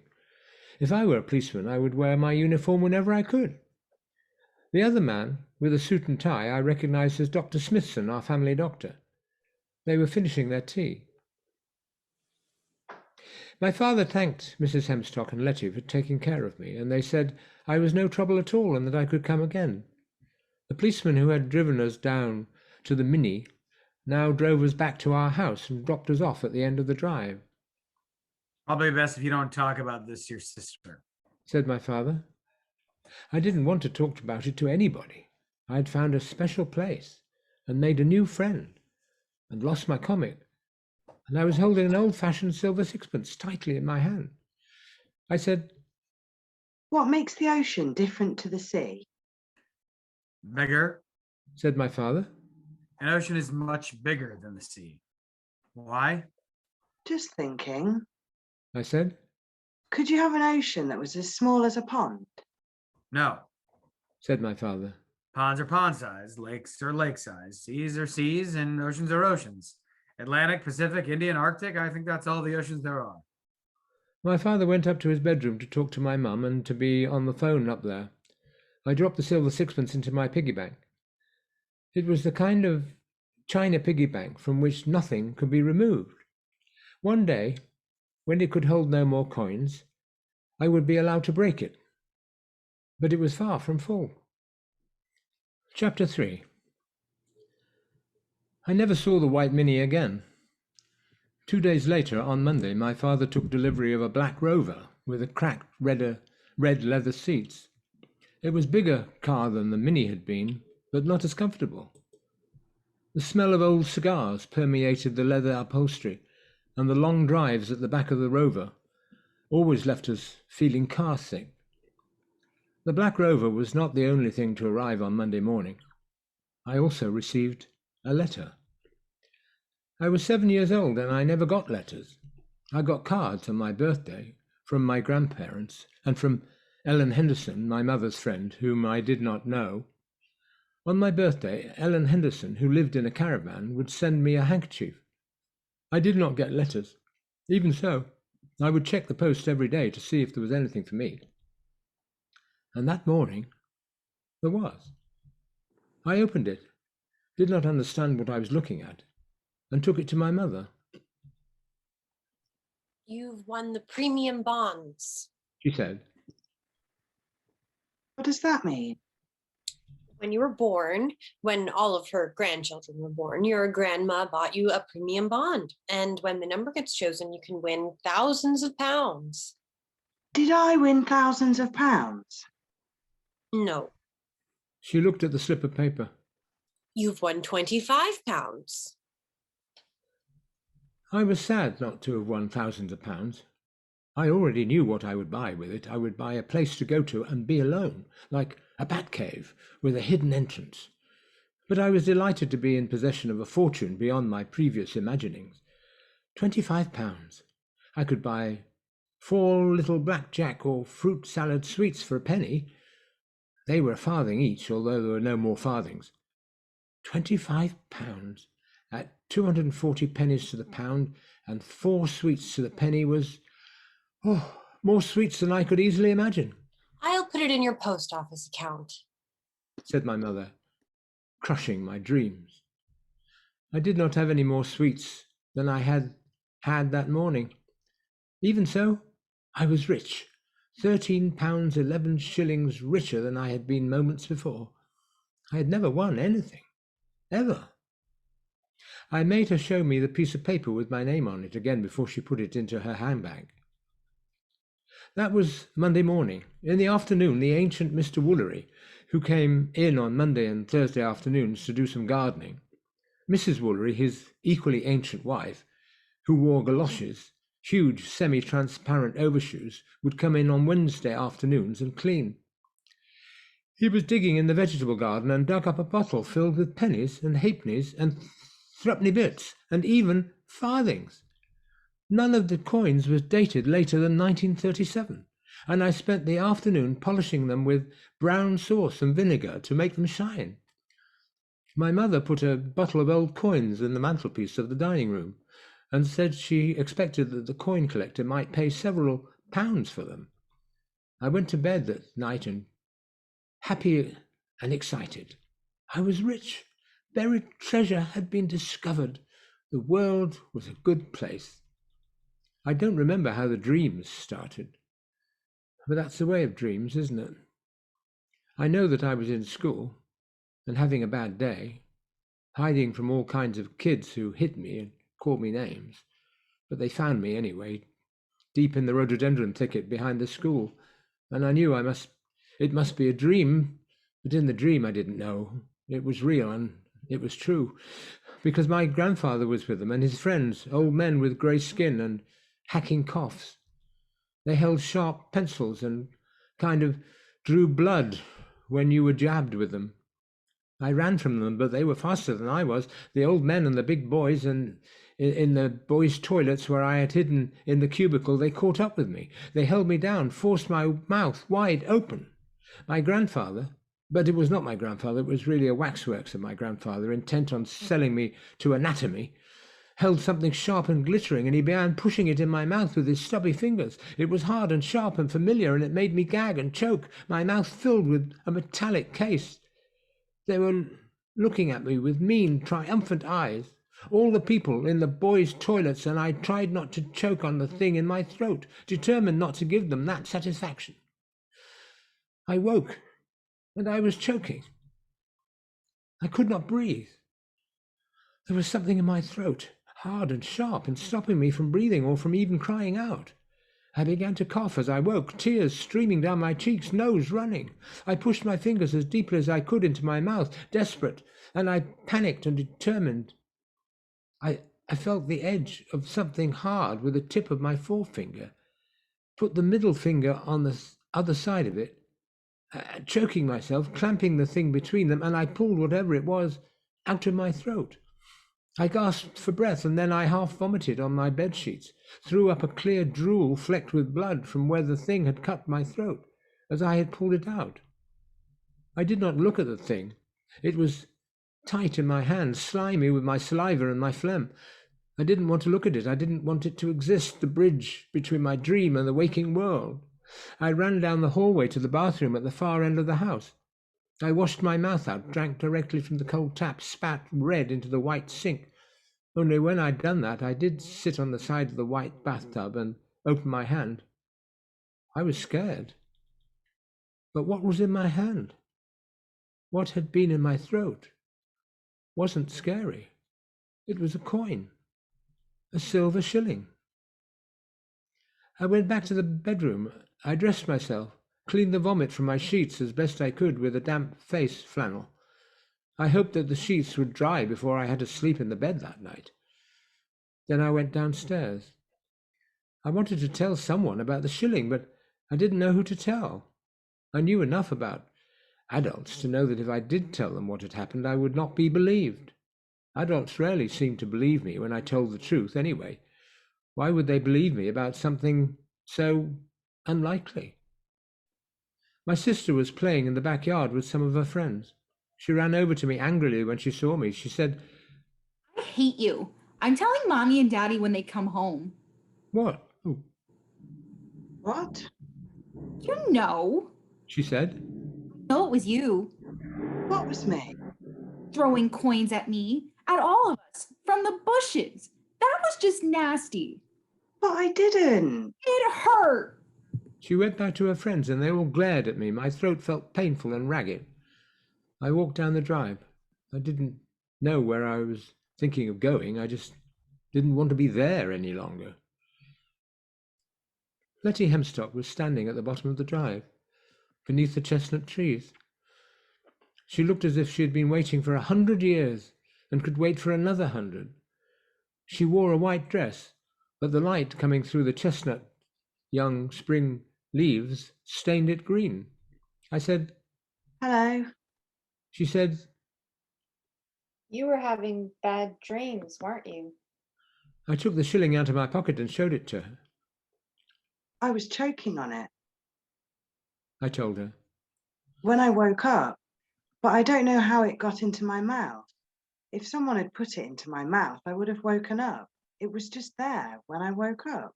If I were a policeman, I would wear my uniform whenever I could. The other man, with a suit and tie, I recognized as Dr. Smithson, our family doctor. They were finishing their tea. My father thanked Mrs. Hempstock and Lettie for taking care of me, and they said I was no trouble at all and that I could come again. The policeman who had driven us down to the Minnie now drove us back to our house and dropped us off at the end of the drive. Probably best if you don't talk about this to your sister, said my father. I didn't want to talk about it to anybody. I had found a special place and made a new friend and lost my comic, and I was holding an old-fashioned silver sixpence tightly in my hand. I said, What makes the ocean different to the sea? Bigger. said my father. An ocean is much bigger than the sea. Why? Just thinking. I said. Could you have an ocean that was as small as a pond? No. said my father. Ponds are pond-sized, lakes are lake-sized, seas are seas, and oceans are oceans. Atlantic, Pacific, Indian, Arctic, I think that's all the oceans there are. My father went up to his bedroom to talk to my mum and to be on the phone up there. I dropped the silver sixpence into my piggy bank. It was the kind of china piggy bank from which nothing could be removed. One day, when it could hold no more coins, I would be allowed to break it. But it was far from full. Chapter 3. I never saw the white Minnie again. 2 days later, on Monday, my father took delivery of a black Rover with a cracked red leather seats. It was a bigger car than the Minnie had been, but not as comfortable. The smell of old cigars permeated the leather upholstery, and the long drives at the back of the Rover always left us feeling car-sick. The black Rover was not the only thing to arrive on Monday morning. I also received a letter. I was 7 years old and I never got letters. I got cards on my birthday from my grandparents and from Ellen Henderson, my mother's friend, whom I did not know. On my birthday, Ellen Henderson, who lived in a caravan, would send me a handkerchief. I did not get letters. Even so, I would check the post every day to see if there was anything for me. And that morning, there was. I opened it, did not understand what I was looking at, and took it to my mother. You've won the premium bonds, she said. What does that mean? When you were born, when all of her grandchildren were born, your grandma bought you a premium bond. And when the number gets chosen, you can win thousands of pounds. Did I win thousands of pounds? No. She looked at the slip of paper. You've won 25 pounds. I was sad not to have won thousands of pounds. I already knew what I would buy with it. I would buy a place to go to and be alone, like a bat cave with a hidden entrance. But I was delighted to be in possession of a fortune beyond my previous imaginings. 25 pounds. I could buy 4 little blackjack or fruit salad sweets for a penny. They were a farthing each, although there were no more farthings. 25 pounds at 240 pennies to the pound, and 4 sweets to the penny was, more sweets than I could easily imagine. I'll put it in your post office account, said my mother, crushing my dreams. I did not have any more sweets than I had that morning. Even so, I was rich, 13 pounds 11 shillings richer than I had been moments before. I had never won anything, ever. I made her show me the piece of paper with my name on it again before she put it into her handbag. That was Monday morning. In the afternoon, the ancient Mr. Woolery, who came in on Monday and Thursday afternoons to do some gardening, Mrs. Woolery, his equally ancient wife, who wore galoshes, huge semi-transparent overshoes, would come in on Wednesday afternoons and clean. He was digging in the vegetable garden and dug up a bottle filled with pennies and halfpennies and threepenny bits and even farthings. None of the coins was dated later than 1937, and I spent the afternoon polishing them with brown sauce and vinegar to make them shine. My mother put a bottle of old coins in the mantelpiece of the dining room and said she expected that the coin collector might pay several pounds for them. I went to bed that night and happy and excited. I was rich. Buried treasure had been discovered. The world was a good place. I don't remember how the dreams started, but that's the way of dreams, isn't it? I know that I was in school and having a bad day, hiding from all kinds of kids who hit me and called me names, but they found me anyway, deep in the rhododendron thicket behind the school, and I knew it must be a dream, but in the dream I didn't know. It was real and it was true, because my grandfather was with them and his friends, old men with grey skin and hacking coughs. They held sharp pencils and kind of drew blood when you were jabbed with them. I ran from them, but they were faster than I was. The old men and the big boys, and in the boys' toilets where I had hidden in the cubicle, they caught up with me. They held me down, forced my mouth wide open. My grandfather, but it was not my grandfather, it was really a waxworks of my grandfather, intent on selling me to anatomy, held something sharp and glittering, and he began pushing it in my mouth with his stubby fingers. It was hard and sharp and familiar, and it made me gag and choke, my mouth filled with a metallic case. They were looking at me with mean, triumphant eyes, all the people in the boys' toilets, and I tried not to choke on the thing in my throat, determined not to give them that satisfaction. I woke, and I was choking. I could not breathe. There was something in my throat, hard and sharp, and stopping me from breathing or from even crying out. I began to cough as I woke, tears streaming down my cheeks, nose running. I pushed my fingers as deeply as I could into my mouth, desperate, and I panicked and determined. I felt the edge of something hard with the tip of my forefinger, put the middle finger on the other side of it, choking myself, clamping the thing between them, and I pulled whatever it was out of my throat. I gasped for breath, and then I half vomited on my bedsheets, threw up a clear drool flecked with blood from where the thing had cut my throat, as I had pulled it out. I did not look at the thing. It was tight in my hand, slimy with my saliva and my phlegm. I didn't want to look at it. I didn't want it to exist, the bridge between my dream and the waking world. I ran down the hallway to the bathroom at the far end of the house. I washed my mouth out, drank directly from the cold tap, spat red into the white sink. Only when I'd done that, I did sit on the side of the white bathtub and open my hand. I was scared. But what was in my hand? What had been in my throat wasn't scary. It was a coin, a silver shilling. I went back to the bedroom. I dressed myself, cleaned the vomit from my sheets as best I could with a damp face flannel. I hoped that the sheets would dry before I had to sleep in the bed that night. Then I went downstairs. I wanted to tell someone about the shilling, but I didn't know who to tell. I knew enough about adults to know that if I did tell them what had happened, I would not be believed. Adults rarely seemed to believe me when I told the truth anyway. Why would they believe me about something so unlikely? My sister was playing in the backyard with some of her friends. She ran over to me angrily when she saw me. She said, I hate you. I'm telling Mommy and Daddy when they come home. What? Oh. What? You know. She said. No, it was you. What was me? Throwing coins at me, at all of us, from the bushes. That was just nasty. But I didn't. It hurt. She went back to her friends and they all glared at me. My throat felt painful and ragged. I walked down the drive. I didn't know where I was thinking of going. I just didn't want to be there any longer. Lettie Hempstock was standing at the bottom of the drive, beneath the chestnut trees. She looked as if she had been waiting for 100 years and could wait for another 100. She wore a white dress, but the light coming through the chestnut young spring leaves stained it green. I said, Hello. She said, You were having bad dreams, weren't you? I took the shilling out of my pocket and showed it to her. I was choking on it I told her. when I woke up, but I don't know how it got into my mouth. If someone had put it into my mouth, I would have woken up. It was just there when I woke up.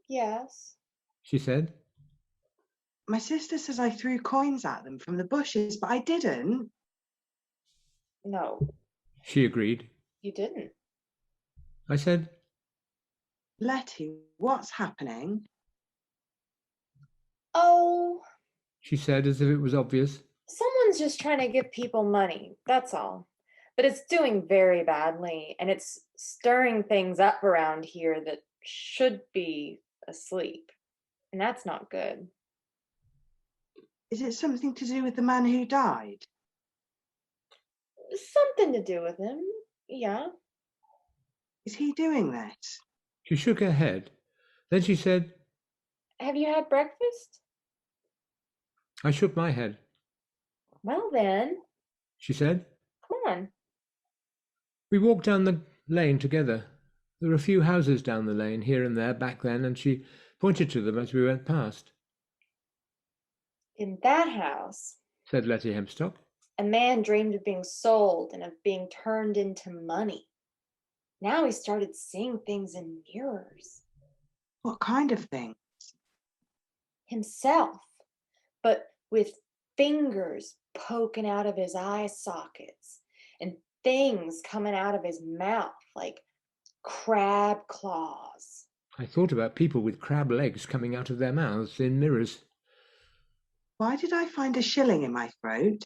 Yes. she said. My sister says I threw coins at them from the bushes, but I didn't. No, She agreed. you didn't. I said, Lettie, what's happening? Oh, she said, as if it was obvious. someone's just trying to give people money. That's all. But it's doing very badly, and it's stirring things up around here that should be asleep. And that's not good. Is it something to do with the man who died? Something to do with him. Yeah. Is he doing this? She shook her head. Then she said, Have you had breakfast? I shook my head. Well, then, She said. come on. We walked down the lane together. There were a few houses down the lane, here and there, back then, and she pointed to them as we went past. In that house, Said Lettie Hempstock. a man dreamed of being sold and of being turned into money. Now he started seeing things in mirrors. What kind of thing? Himself, but with fingers poking out of his eye sockets and things coming out of his mouth like crab claws. I thought about people with crab legs coming out of their mouths in mirrors. Why did I find a shilling in my throat?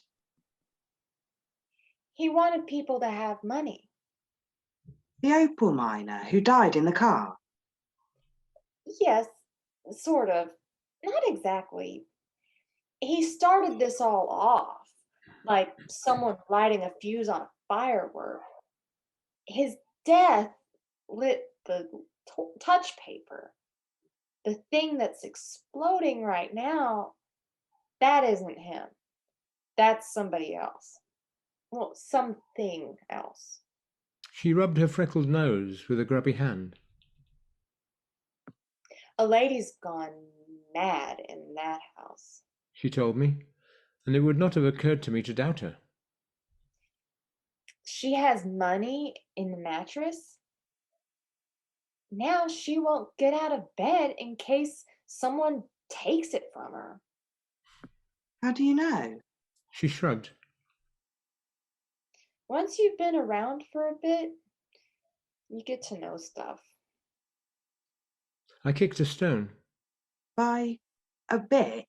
He wanted people to have money. The opal miner who died in the car. Yes, sort of. Not exactly. He started this all off like someone lighting a fuse on a firework. His death lit the touch paper. The thing that's exploding right now, that isn't him. That's somebody else. Well, something else. She rubbed her freckled nose with a grubby hand. A lady's gone mad in that house. She told me, and it would not have occurred to me to doubt her. She has money in the mattress. Now she won't get out of bed in case someone takes it from her. How do you know? She shrugged. Once you've been around for a bit, you get to know stuff. I kicked a stone. By a bit,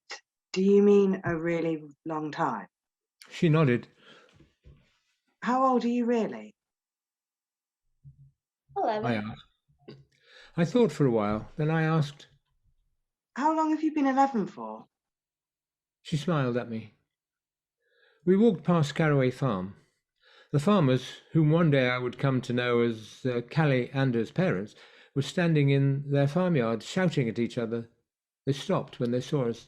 do you mean a really long time? She nodded. How old are you really? 11. I asked. I thought for a while, then I asked. How long have you been 11 for? She smiled at me. We walked past Caraway Farm. The farmers, whom one day I would come to know as Callie and his parents, were standing in their farmyard shouting at each other. They stopped when they saw us.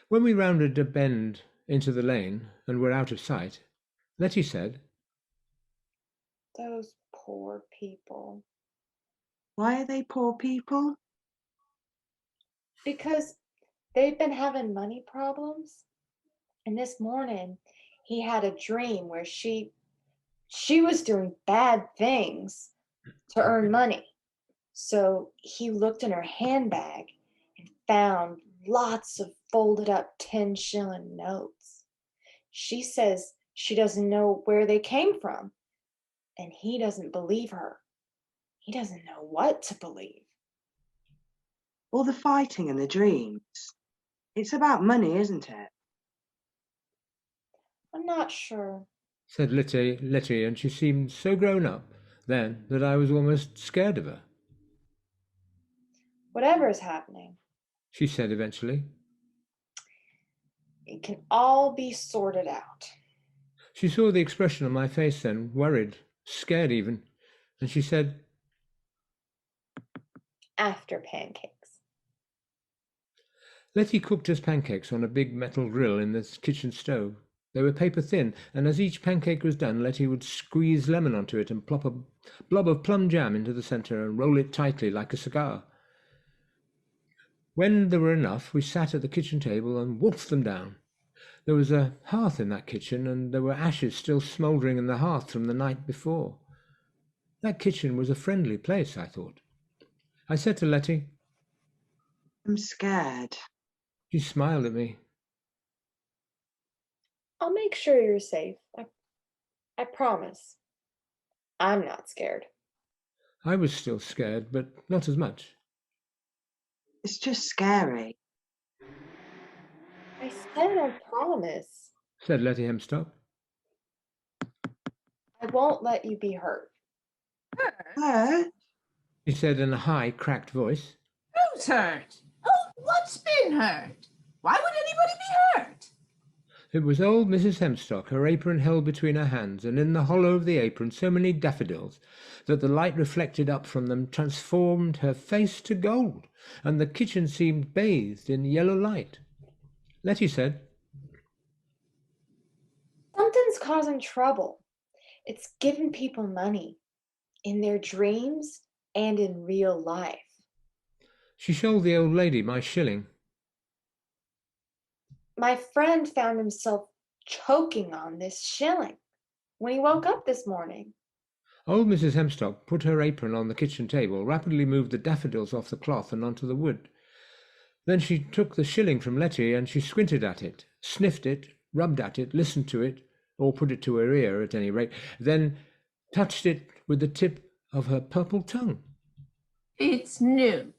When we rounded a bend into the lane and were out of sight, Lettie said, Those poor people. Why are they poor people? Because they've been having money problems. And this morning, he had a dream where she was doing bad things to earn money. So he looked in her handbag and found lots of folded up 10-shilling notes. She says she doesn't know where they came from, and he doesn't believe her. He doesn't know what to believe. All the fighting and the dreams. It's about money, isn't it? I'm not sure. said Lettie, and she seemed so grown up then that I was almost scared of her. Whatever is happening, She said eventually. it can all be sorted out. She saw the expression on my face then, worried, scared even, and she said, After pancakes. Lettie cooked us pancakes on a big metal grill in the kitchen stove. They were paper thin, and as each pancake was done, Lettie would squeeze lemon onto it and plop a blob of plum jam into the centre and roll it tightly like a cigar. When there were enough, we sat at the kitchen table and wolfed them down. There was a hearth in that kitchen, and there were ashes still smouldering in the hearth from the night before. That kitchen was a friendly place, I thought. I said to Lettie. I'm scared. She smiled at me. I'll make sure you're safe. I promise. I'm not scared. I was still scared, but not as much. It's just scary. I said I promise. Said Lettie Hempstock. I won't let you be hurt. Hurt? She said in a high, cracked voice. Who's hurt? What's been hurt? Why would anybody be hurt? It was old Mrs. Hempstock, her apron held between her hands, and in the hollow of the apron so many daffodils that the light reflected up from them transformed her face to gold, and the kitchen seemed bathed in yellow light. Lettie said, Something's causing trouble. It's giving people money in their dreams and in real life. She showed the old lady my shilling. My friend found himself choking on this shilling when he woke up this morning. Old Mrs. Hempstock put her apron on the kitchen table, rapidly moved the daffodils off the cloth and onto the wood. Then she took the shilling from Lettie and she squinted at it, sniffed it, rubbed at it, listened to it, or put it to her ear at any rate, then touched it with the tip of her purple tongue. It's new,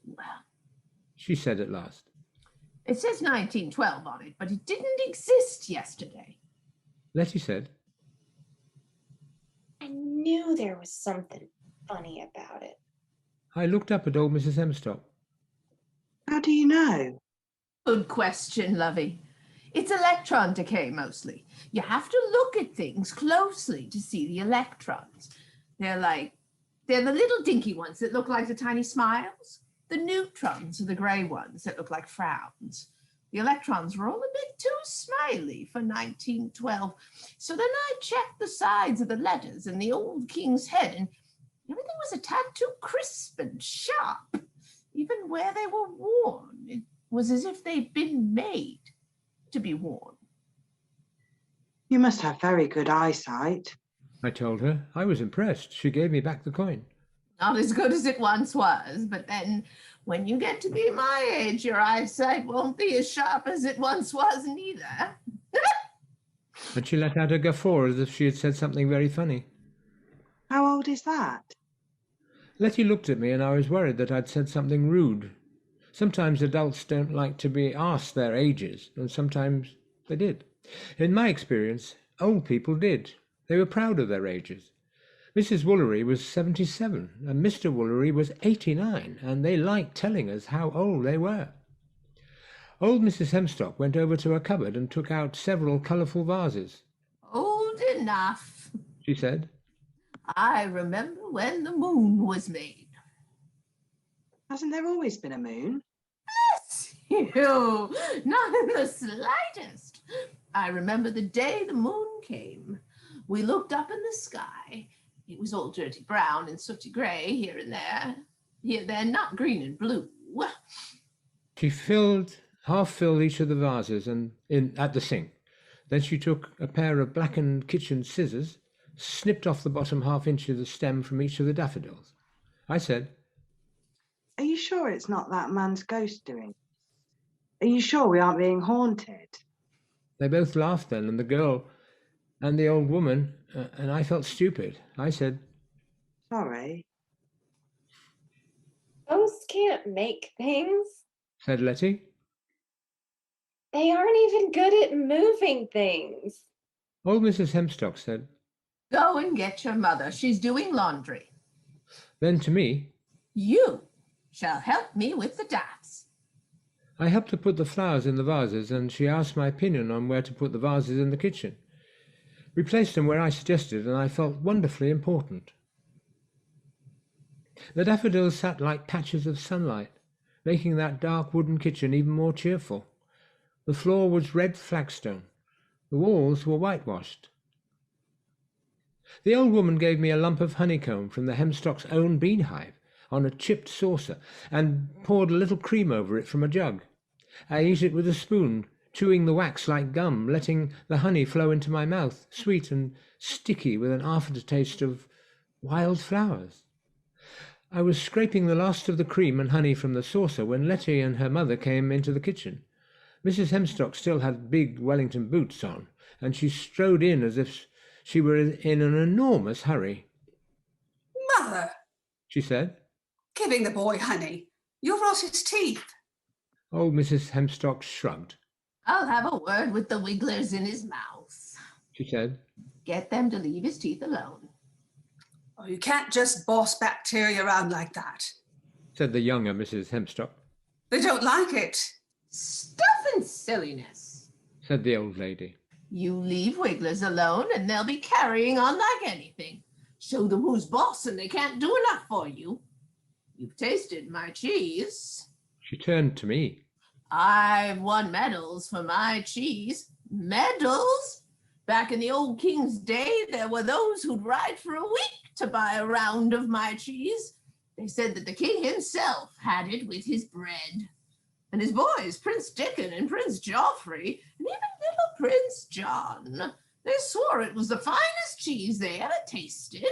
she said at last. It says 1912 on it, but it didn't exist yesterday. Lettie said, I knew there was something funny about it. I looked up at old Mrs. Hempstock. How do you know? Good question, lovey. It's electron decay mostly. You have to look at things closely to see the electrons. They're the little dinky ones that look like the tiny smiles. The neutrons are the grey ones that look like frowns. The electrons were all a bit too smiley for 1912. So then I checked the sides of the letters and the old king's head, and everything was a tad too crisp and sharp. Even where they were worn, it was as if they'd been made to be worn. You must have very good eyesight. I told her. I was impressed. She gave me back the coin. Not as good as it once was, but then when you get to be my age, your eyesight won't be as sharp as it once was neither. And she let out a guffaw as if she had said something very funny. How old is that? Lettie looked at me and I was worried that I'd said something rude. Sometimes adults don't like to be asked their ages, and sometimes they did. In my experience, old people did. They were proud of their ages. Mrs. Woolery was 77 and Mr. Woolery was 89, and they liked telling us how old they were. Old Mrs. Hempstock went over to her cupboard and took out several colourful vases. Old enough, She said. I remember when the moon was made. Hasn't there always been a moon? Yes, you, not in the slightest. I remember the day the moon came. We looked up in the sky. It was all dirty brown and sooty grey here and there. Here, there, not green and blue. She half filled each of the vases at the sink. Then she took a pair of blackened kitchen scissors, snipped off the bottom half-inch of the stem from each of the daffodils. I said, Are you sure it's not that man's ghost doing? Are you sure we aren't being haunted? They both laughed then, and the girl and the old woman, and I felt stupid. I said, Sorry. Ghosts can't make things. said Lettie. They aren't even good at moving things. Old Mrs. Hempstock said. Go and get your mother. She's doing laundry. Then to me, You shall help me with the dance. I helped her put the flowers in the vases, and she asked my opinion on where to put the vases in the kitchen. We placed them where I suggested, and I felt wonderfully important. The daffodils sat like patches of sunlight, making that dark wooden kitchen even more cheerful. The floor was red flagstone. The walls were whitewashed. The old woman gave me a lump of honeycomb from the Hempstock's own beehive on a chipped saucer, and poured a little cream over it from a jug. I ate it with a spoon, chewing the wax like gum, letting the honey flow into my mouth, sweet and sticky with an aftertaste of wild flowers. I was scraping the last of the cream and honey from the saucer when Lettie and her mother came into the kitchen. Mrs. Hempstock still had big Wellington boots on, and she strode in as if she were in an enormous hurry. Mother, She said. giving the boy honey. You've lost his teeth. Old Mrs. Hempstock shrugged. I'll have a word with the wigglers in his mouth. She said. Get them to leave his teeth alone. Oh, you can't just boss bacteria around like that. Said the younger Mrs. Hempstock. They don't like it. Stuff and silliness. Said the old lady. You leave wigglers alone and they'll be carrying on like anything. Show them who's boss and they can't do enough for you. You've tasted my cheese. She turned to me. I've won medals for my cheese. Medals? Back in the old king's day, there were those who'd ride for a week to buy a round of my cheese. They said that the king himself had it with his bread. And his boys, Prince Dickon and Prince Joffrey, and even little Prince John, they swore it was the finest cheese they ever tasted.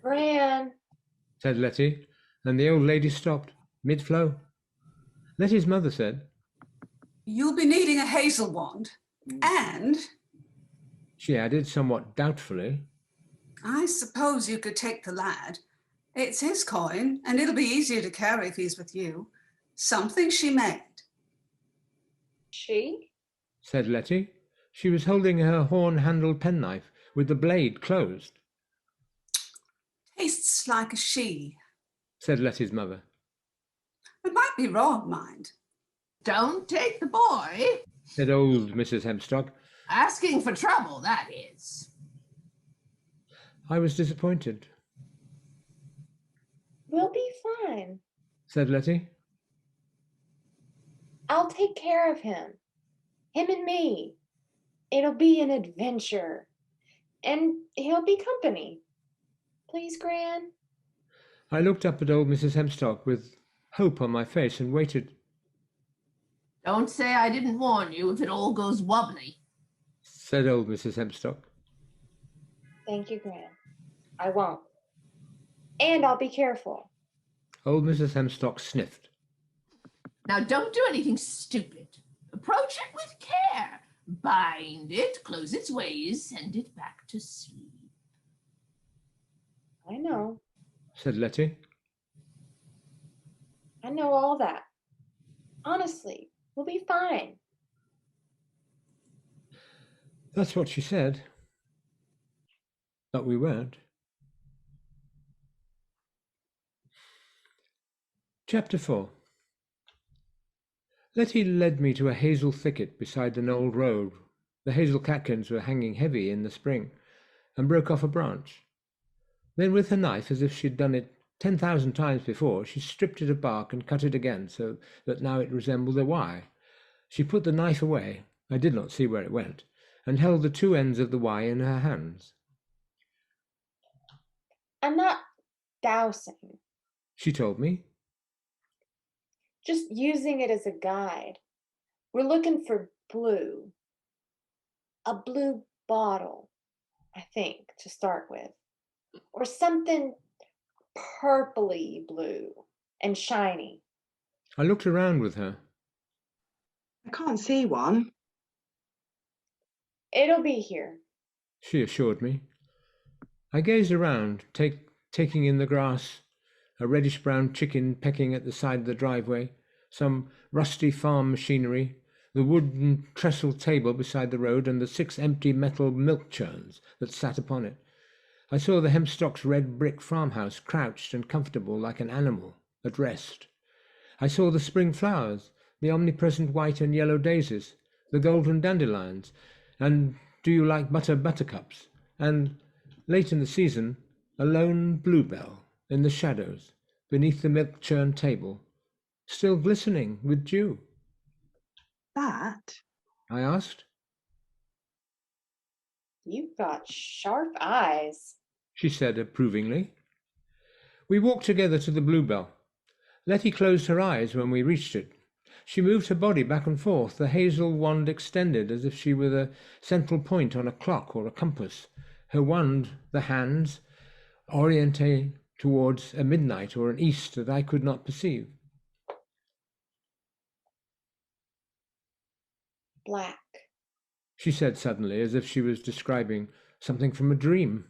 Gran, Said Lettie, and the old lady stopped, mid-flow. Lettie's mother said. You'll be needing a hazel wand. And She added somewhat doubtfully. I suppose you could take the lad. It's his coin, and it'll be easier to carry if he's with you. Something she made. she? Said Lettie. She was holding her horn-handled penknife with the blade closed. Tastes like a she. Said Lettie's mother. It might be wrong, mind. Don't take the boy. Said old Mrs. Hempstock. Asking for trouble, that is. I was disappointed. We'll be fine. Said Lettie. I'll take care of him. Him and me. It'll be an adventure. And he'll be company. Please, Gran? I looked up at old Mrs. Hempstock with hope on my face and waited. Don't say I didn't warn you if it all goes wobbly. Said old Mrs. Hempstock. Thank you, Gran. I won't. And I'll be careful. Old Mrs. Hempstock sniffed. Now don't do anything stupid. Approach it with care. Bind it, close its ways, send it back to sleep. I know. Said Lettie. I know all that. Honestly, we'll be fine. That's what she said. But we weren't. Chapter 4. Lettie led me to a hazel thicket beside an old road. The hazel catkins were hanging heavy in the spring, and broke off a branch. Then with her knife, as if she'd done it 10,000 times before, she stripped it of bark and cut it again, so that now it resembled a Y. She put the knife away, I did not see where it went, and held the two ends of the Y in her hands. I'm not dousing, She told me. just using it as a guide. We're looking for blue. A blue bottle, I think, to start with. Or something purpley blue and shiny. I looked around with her. I can't see one. It'll be here. She assured me. I gazed around, taking in the grass, a reddish-brown chicken pecking at the side of the driveway, some rusty farm machinery, the wooden trestle table beside the road, and the 6 empty metal milk churns that sat upon it. I saw the Hempstock's red brick farmhouse crouched and comfortable like an animal at rest. I saw the spring flowers, the omnipresent white and yellow daisies, the golden dandelions, and do you like buttercups, and, late in the season, a lone bluebell in the shadows beneath the milk churn table, still glistening with dew. That? I asked. You've got sharp eyes. She said approvingly. We walked together to the bluebell. Lettie closed her eyes when we reached it. She moved her body back and forth, the hazel wand extended as if she were the central point on a clock or a compass. Her wand, the hands, oriented towards a midnight or an east that I could not perceive. Black. She said suddenly, as if she was describing something from a dream.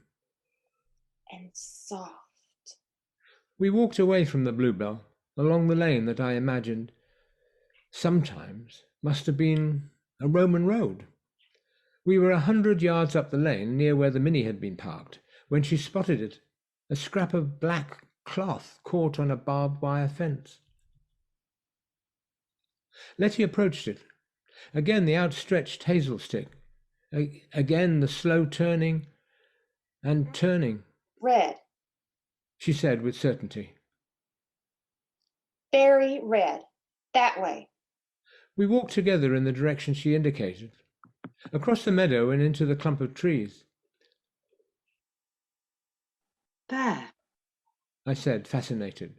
And soft. We walked away from the Bluebell, along the lane that I imagined sometimes must have been a Roman road. We were 100 yards up the lane, near where the Mini had been parked, when she spotted it, a scrap of black cloth caught on a barbed wire fence. Lettie approached it. Again the outstretched hazel stick. Again the slow turning and turning. Red. She said with certainty. Very red. That way. We walked together in the direction she indicated, across the meadow and into the clump of trees. There. I said, fascinated.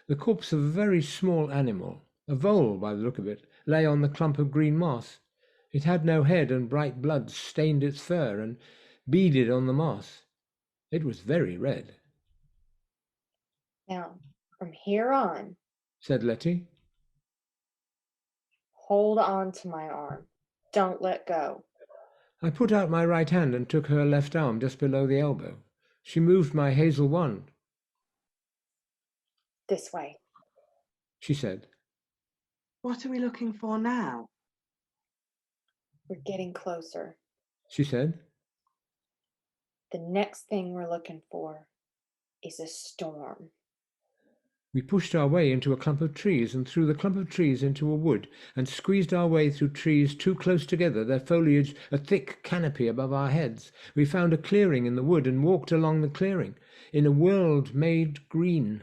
The corpse of a very small animal, a vole by the look of it, lay on the clump of green moss. It had no head, and bright blood stained its fur and beaded on the moss. It was very red. Now, from here on, Said Lettie. hold on to my arm. Don't let go. I put out my right hand and took her left arm just below the elbow. She moved my hazel wand. This way. She said. What are we looking for now? We're getting closer. She said. The next thing we're looking for is a storm. We pushed our way into a clump of trees and through the clump of trees into a wood and squeezed our way through trees too close together, their foliage a thick canopy above our heads. We found a clearing in the wood and walked along the clearing in a world made green.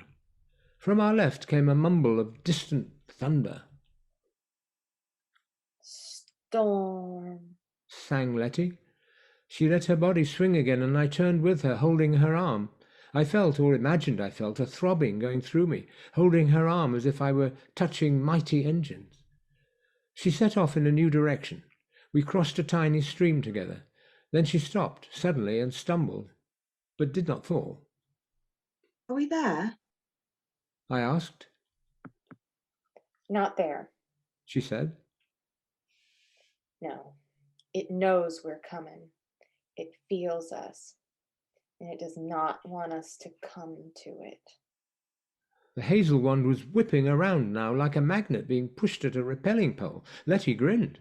From our left came a mumble of distant thunder. Storm. Sang Lettie. She let her body swing again and I turned with her, holding her arm. I felt, or imagined I felt, a throbbing going through me, holding her arm as if I were touching mighty engines. She set off in a new direction. We crossed a tiny stream together. Then she stopped suddenly and stumbled, but did not fall. Are we there? I asked. Not there. She said. No. It knows we're coming. It feels us. And it does not want us to come to it. The hazel wand was whipping around now like a magnet being pushed at a repelling pole. Lettie grinned.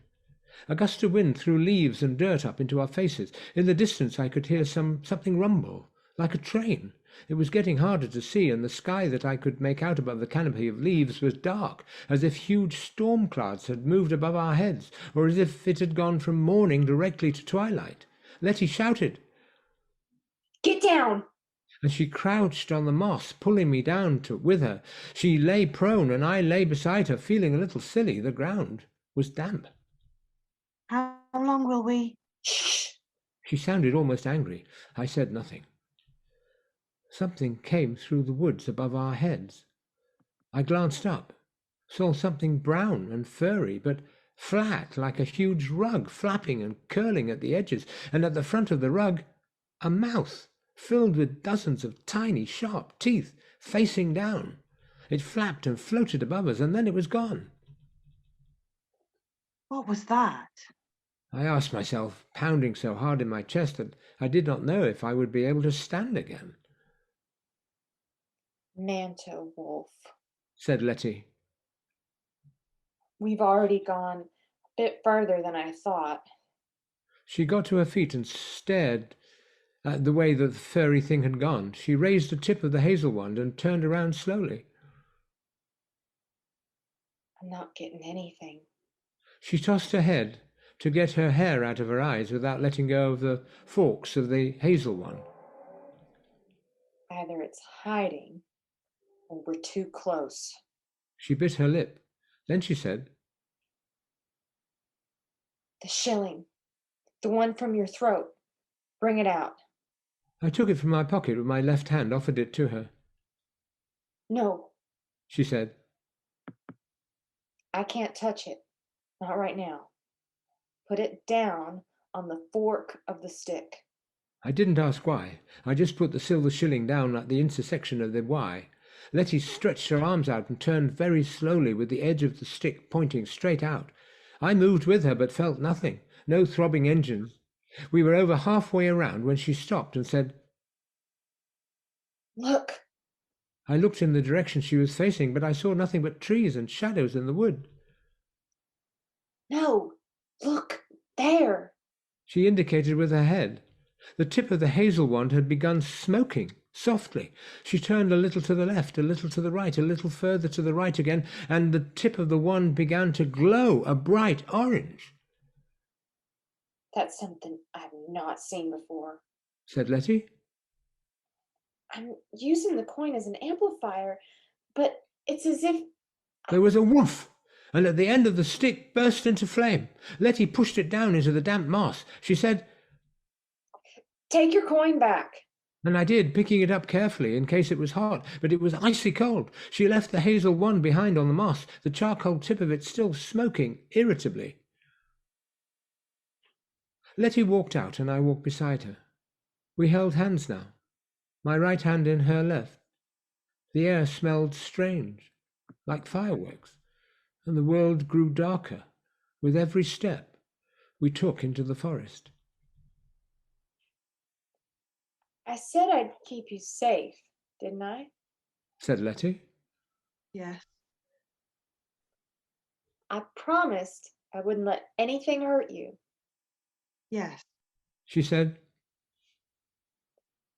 A gust of wind threw leaves and dirt up into our faces. In the distance I could hear something rumble, like a train. It was getting harder to see, and the sky that I could make out above the canopy of leaves was dark, as if huge storm clouds had moved above our heads, or as if it had gone from morning directly to twilight. Lettie shouted. Get down! And she crouched on the moss, pulling me down with her. She lay prone, and I lay beside her, feeling a little silly. The ground was damp. How long will we? Shh! She sounded almost angry. I said nothing. Something came through the woods above our heads. I glanced up, saw something brown and furry, but flat like a huge rug, flapping and curling at the edges, and at the front of the rug, a mouth filled with dozens of tiny, sharp teeth facing down. It flapped and floated above us, and then it was gone. What was that? I asked myself, pounding so hard in my chest that I did not know if I would be able to stand again. Manto wolf. Said Lettie. We've already gone a bit further than I thought. She got to her feet and stared at the way that the furry thing had gone. She raised the tip of the hazel wand and turned around slowly. I'm not getting anything. She tossed her head to get her hair out of her eyes without letting go of the forks of the hazel wand. Either it's hiding or we're too close. She bit her lip. Then she said, The shilling. The one from your throat. Bring it out. I took it from my pocket with my left hand, offered it to her. No, She said. I can't touch it. Not right now. Put it down on the fork of the stick. I didn't ask why. I just put the silver shilling down at the intersection of the Y. Lettie stretched her arms out and turned very slowly with the edge of the stick pointing straight out. I moved with her but felt nothing, no throbbing engines. We were over halfway around when she stopped and said, Look. I looked in the direction she was facing, but I saw nothing but trees and shadows in the wood. No, look, there. She indicated with her head. The tip of the hazel wand had begun smoking softly. She turned a little to the left, a little to the right, a little further to the right again, and the tip of the wand began to glow a bright orange. That's something I've not seen before, said Lettie. I'm using the coin as an amplifier, but it's as if... There was a woof, and at the end of the stick burst into flame. Lettie pushed it down into the damp moss. She said, Take your coin back. And I did, picking it up carefully in case it was hot, but it was icy cold. She left the hazel wand behind on the moss, the charcoal tip of it still smoking irritably. Lettie walked out, and I walked beside her. We held hands now, my right hand in her left. The air smelled strange, like fireworks, and the world grew darker with every step we took into the forest. I said I'd keep you safe, didn't I? Said Lettie. Yes. I promised I wouldn't let anything hurt you. Yes. She said.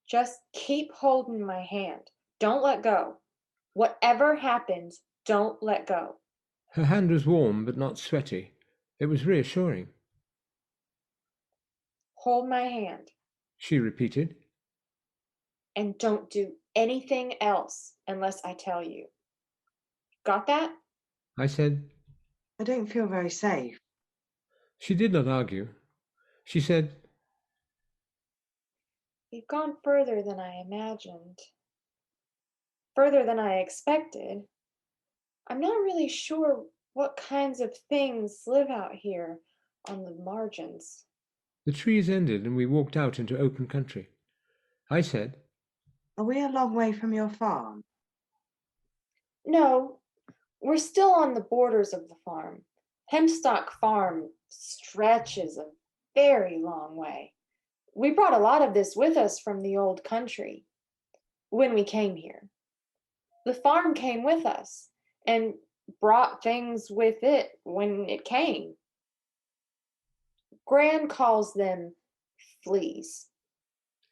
Just keep holding my hand. Don't let go. Whatever happens, don't let go. Her hand was warm but not sweaty. It was reassuring. Hold my hand. She repeated. And don't do anything else unless I tell you. Got that? I said. I don't feel very safe. She did not argue. She said, You've gone further than I imagined. Further than I expected. I'm not really sure what kinds of things live out here on the margins. The trees ended and we walked out into open country. I said, Are we a long way from your farm? No, we're still on the borders of the farm. Hempstock farm stretches a very long way. We brought a lot of this with us from the old country when we came here. The farm came with us and brought things with it when it came. Gran calls them fleas.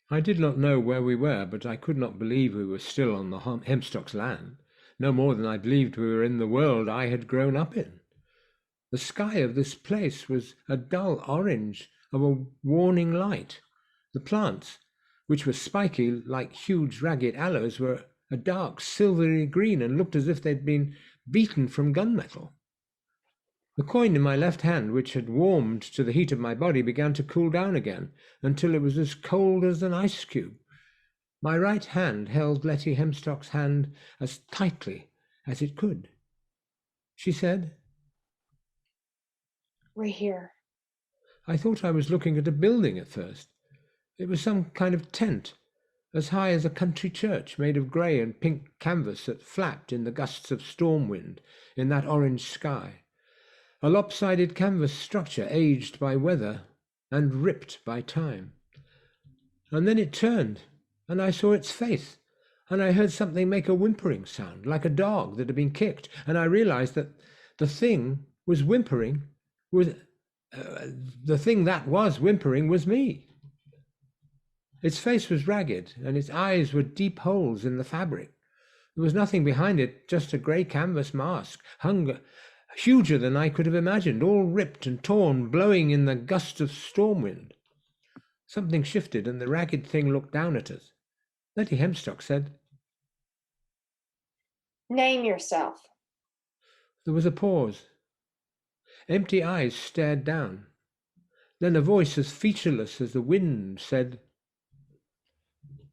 I did not know where we were, but I could not believe we were still on the Hempstock's land, no more than I believed we were in the world I had grown up in. The sky of this place was a dull orange of a warning light. The plants, which were spiky like huge ragged aloes, were a dark silvery green and looked as if they'd been beaten from gunmetal. The coin in my left hand, which had warmed to the heat of my body, began to cool down again until it was as cold as an ice cube. My right hand held Lettie Hempstock's hand as tightly as it could. She said, We're here. I thought I was looking at a building at first. It was some kind of tent, as high as a country church, made of grey and pink canvas that flapped in the gusts of storm wind in that orange sky. A lopsided canvas structure aged by weather and ripped by time. And then it turned, and I saw its face, and I heard something make a whimpering sound, like a dog that had been kicked, and I realized that the thing was whimpering was the thing that was whimpering was me. Its face was ragged, and its eyes were deep holes in the fabric. There was nothing behind it, just a grey canvas mask, huger than I could have imagined, all ripped and torn, blowing in the gusts of storm wind. Something shifted, and the ragged thing looked down at us. Lettie Hempstock said, Name yourself. There was a pause. Empty eyes stared down. Then a voice as featureless as the wind said,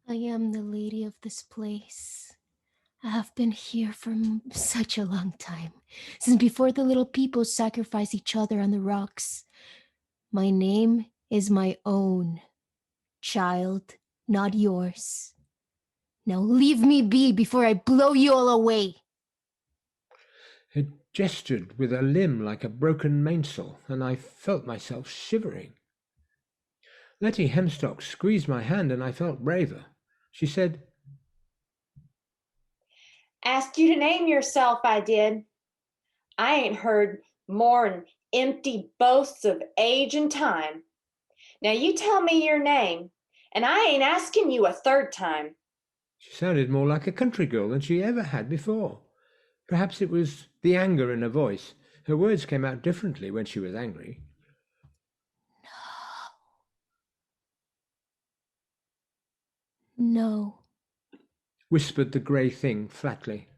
I am the lady of this place. I have been here for such a long time, since before the little people sacrifice each other on the rocks. My name is my own, child, not yours. Now leave me be before I blow you all away. It gestured with a limb like a broken mainsail, and I felt myself shivering. Lettie Hempstock squeezed my hand, and I felt braver. She said, Asked you to name yourself, I did. I ain't heard more'n empty boasts of age and time. Now you tell me your name, and I ain't asking you a third time. She sounded more like a country girl than she ever had before. Perhaps it was the anger in her voice. Her words came out differently when she was angry. No. Whispered the grey thing flatly.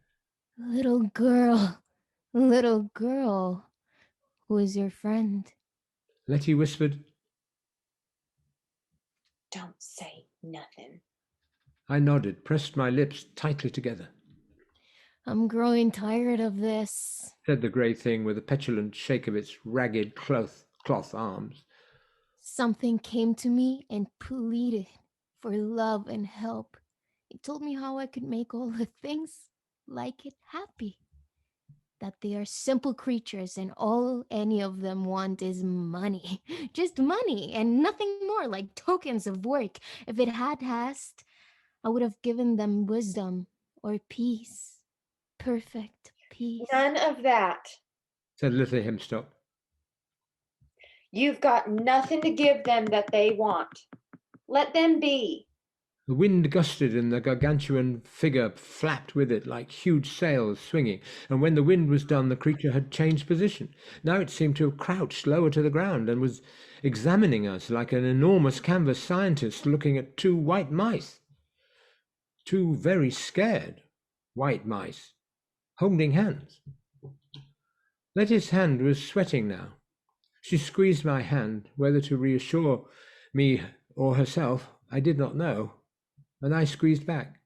Little girl, who is your friend? Lettie whispered, Don't say nothing. I nodded, pressed my lips tightly together. I'm growing tired of this, said the grey thing with a petulant shake of its ragged cloth arms. Something came to me and pleaded for love and help. It told me how I could make all the things like it happy. That they are simple creatures and all any of them want is money. Just money and nothing more, like tokens of work. If it had asked, I would have given them wisdom or peace. Perfect peace. None of that, said little Hempstock. You've got nothing to give them that they want. Let them be. The wind gusted and the gargantuan figure flapped with it like huge sails swinging, and when the wind was done the creature had changed position. Now it seemed to have crouched lower to the ground and was examining us like an enormous canvas scientist looking at two white mice. Two very scared white mice, holding hands. Lettie's hand was sweating now. She squeezed my hand, whether to reassure me or herself, I did not know, and I squeezed back.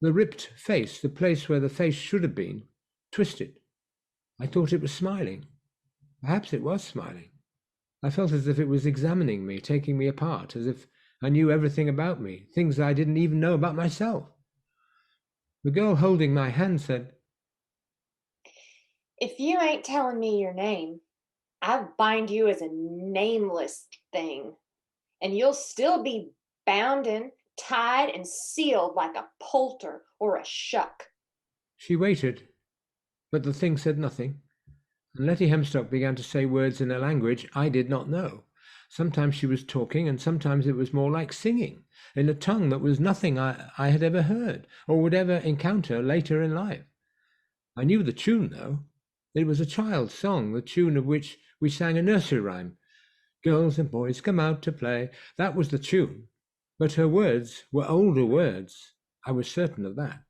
The ripped face, the place where the face should have been, twisted. I thought it was smiling. Perhaps it was smiling. I felt as if it was examining me, taking me apart, as if I knew everything about me, things I didn't even know about myself. The girl holding my hand said, If you ain't telling me your name, I'll bind you as a nameless thing, and you'll still be bounden, tied, and sealed like a poulter or a shuck. She waited, but the thing said nothing, and Lettie Hempstock began to say words in a language I did not know. Sometimes she was talking, and sometimes it was more like singing, in a tongue that was nothing I had ever heard, or would ever encounter later in life. I knew the tune, though. It was a child's song, the tune of which we sang a nursery rhyme. Girls and boys come out to play. That was the tune. But her words were older words. I was certain of that.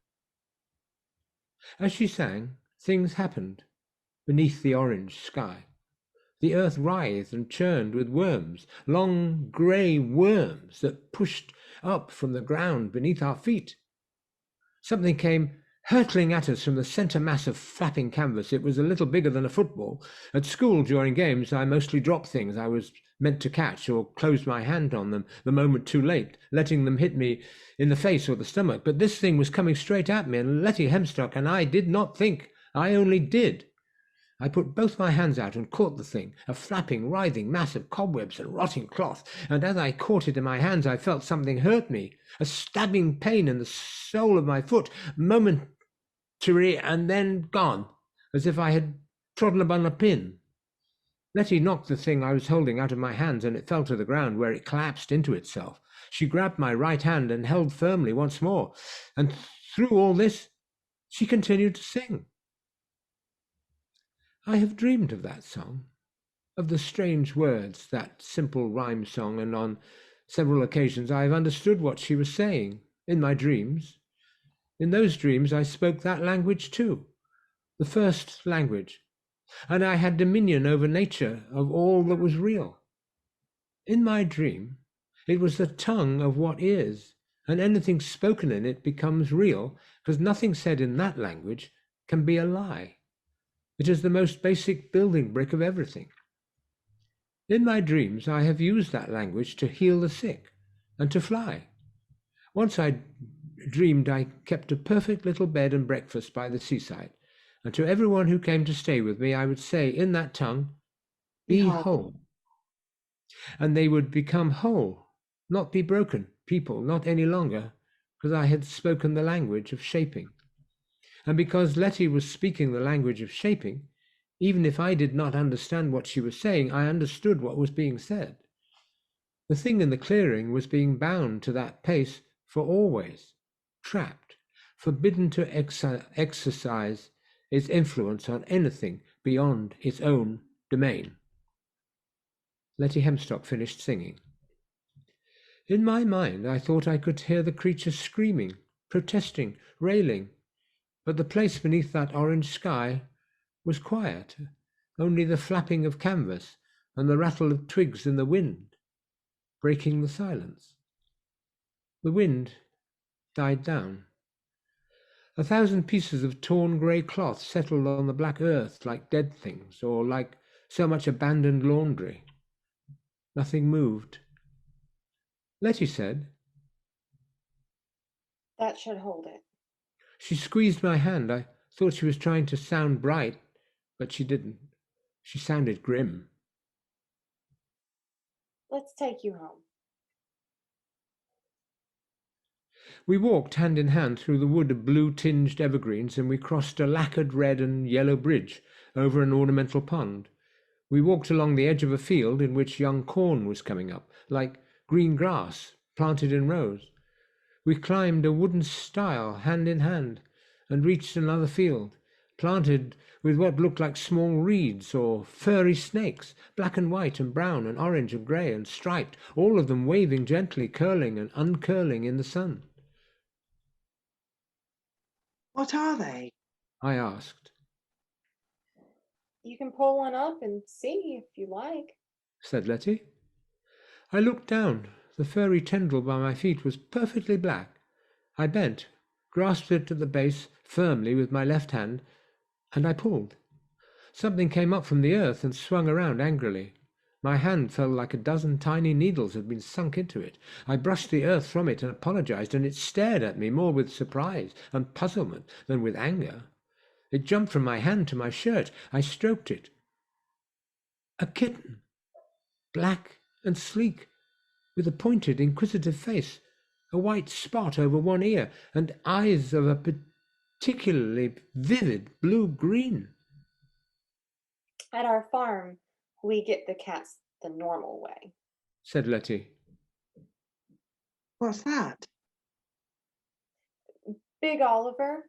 As she sang, things happened beneath the orange sky. The earth writhed and churned with worms, long grey worms that pushed up from the ground beneath our feet. Something came hurtling at us from the centre mass of flapping canvas. It was a little bigger than a football. At school, during games, I mostly dropped things I was meant to catch or closed my hand on them the moment too late, letting them hit me in the face or the stomach. But this thing was coming straight at me, and Lettie Hempstock and I did not think. I only did. I put both my hands out and caught the thing, a flapping, writhing mass of cobwebs and rotting cloth, and as I caught it in my hands I felt something hurt me, a stabbing pain in the sole of my foot, momentary and then gone, as if I had trodden upon a pin. Lettie knocked the thing I was holding out of my hands, and it fell to the ground, where it collapsed into itself. She grabbed my right hand and held firmly once more, and through all this she continued to sing. I have dreamed of that song, of the strange words, that simple rhyme song, and on several occasions I have understood what she was saying in my dreams. In those dreams I spoke that language too, the first language, and I had dominion over nature, of all that was real. In my dream, it was the tongue of what is, and anything spoken in it becomes real because nothing said in that language can be a lie. It is the most basic building brick of everything. In my dreams, I have used that language to heal the sick and to fly. Once I dreamed I kept a perfect little bed and breakfast by the seaside, and to everyone who came to stay with me, I would say in that tongue, "Be whole." And they would become whole, not be broken people, not any longer, because I had spoken the language of shaping. And because Lettie was speaking the language of shaping, even if I did not understand what she was saying, I understood what was being said. The thing in the clearing was being bound to that pace for always, trapped, forbidden to exercise its influence on anything beyond its own domain. Lettie Hempstock finished singing. In my mind, I thought I could hear the creature screaming, protesting, railing, but the place beneath that orange sky was quiet, only the flapping of canvas and the rattle of twigs in the wind, breaking the silence. The wind died down. 1,000 pieces of torn grey cloth settled on the black earth like dead things, or like so much abandoned laundry. Nothing moved. Lettie said, That should hold it. She squeezed my hand. I thought she was trying to sound bright, but she didn't. She sounded grim. Let's take you home. We walked hand in hand through the wood of blue-tinged evergreens, and we crossed a lacquered red and yellow bridge over an ornamental pond. We walked along the edge of a field in which young corn was coming up, like green grass planted in rows. We climbed a wooden stile hand in hand and reached another field, planted with what looked like small reeds or furry snakes, black and white and brown and orange and grey and striped, all of them waving gently, curling and uncurling in the sun. What are they? I asked, You can pull one up and see if you like. said Lettie. I looked down. The furry tendril by my feet was perfectly black. I bent, grasped it at the base firmly with my left hand, and I pulled. Something came up from the earth and swung around angrily. My hand felt like a dozen tiny needles had been sunk into it. I brushed the earth from it and apologized, and it stared at me more with surprise and puzzlement than with anger. It jumped from my hand to my shirt. I stroked it. A kitten, black and sleek, with a pointed, inquisitive face, a white spot over one ear, and eyes of a particularly vivid blue-green. At our farm, we get the cats the normal way, said Lettie. What's that? Big Oliver.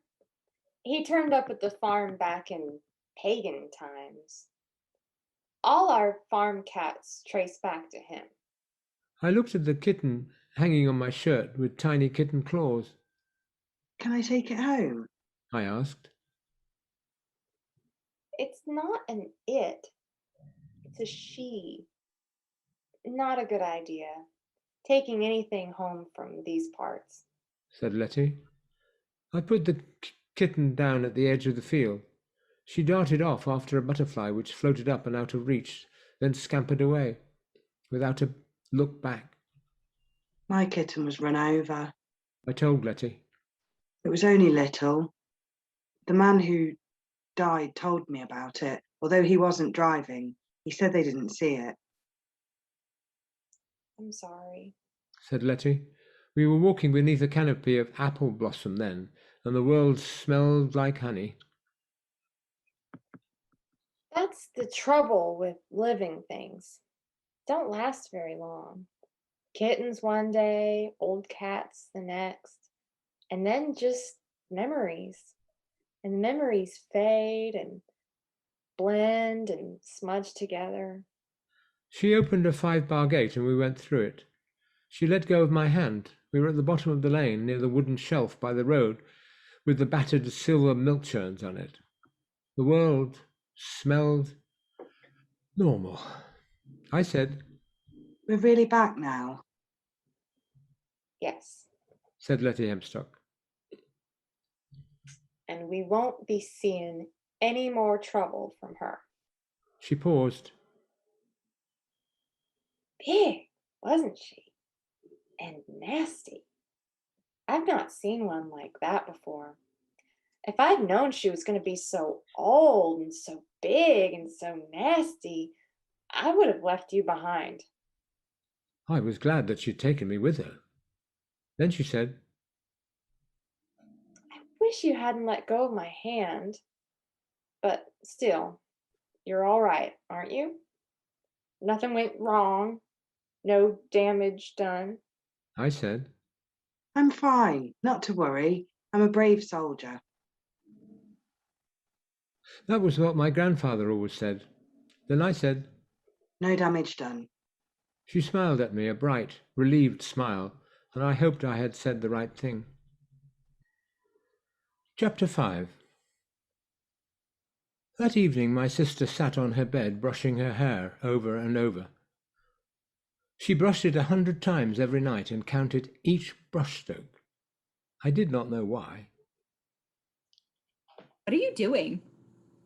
He turned up at the farm back in pagan times. All our farm cats trace back to him. I looked at the kitten hanging on my shirt with tiny kitten claws. Can I take it home? I asked. It's not an it. It's a she. Not a good idea. Taking anything home from these parts, said Lettie. I put the kitten down at the edge of the field. She darted off after a butterfly which floated up and out of reach, then scampered away, without a look back. My kitten was run over. I told Lettie. It was only little. The man who died told me about it, although he wasn't driving. He said they didn't see it. I'm sorry, said Lettie. We were walking beneath a canopy of apple blossom then, and the world smelled like honey. That's the trouble with living things. Don't last very long. Kittens one day, old cats the next, and then just memories. And the memories fade and blend and smudge together. She opened a 5-bar gate and we went through it. She let go of my hand. We were at the bottom of the lane near the wooden shelf by the road with the battered silver milk churns on it. The world smelled normal. I said, We're really back now. Yes, said Lettie Hempstock. and we won't be seeing any more trouble from her. She paused. Big, wasn't she? And nasty. I've not seen one like that before. If I'd known she was going to be so old and so big and so nasty, I would have left you behind. I was glad that she'd taken me with her. Then she said, I wish you hadn't let go of my hand. But still, you're all right, aren't you? Nothing went wrong. No damage done. I said, I'm fine, not to worry. I'm a brave soldier. that was what my grandfather always said. Then I said, No damage done. She smiled at me, a bright, relieved smile, and I hoped I had said the right thing. Chapter 5. That evening my sister sat on her bed brushing her hair over and over. She brushed it 100 times every night and counted each brushstroke. I did not know why. What are you doing?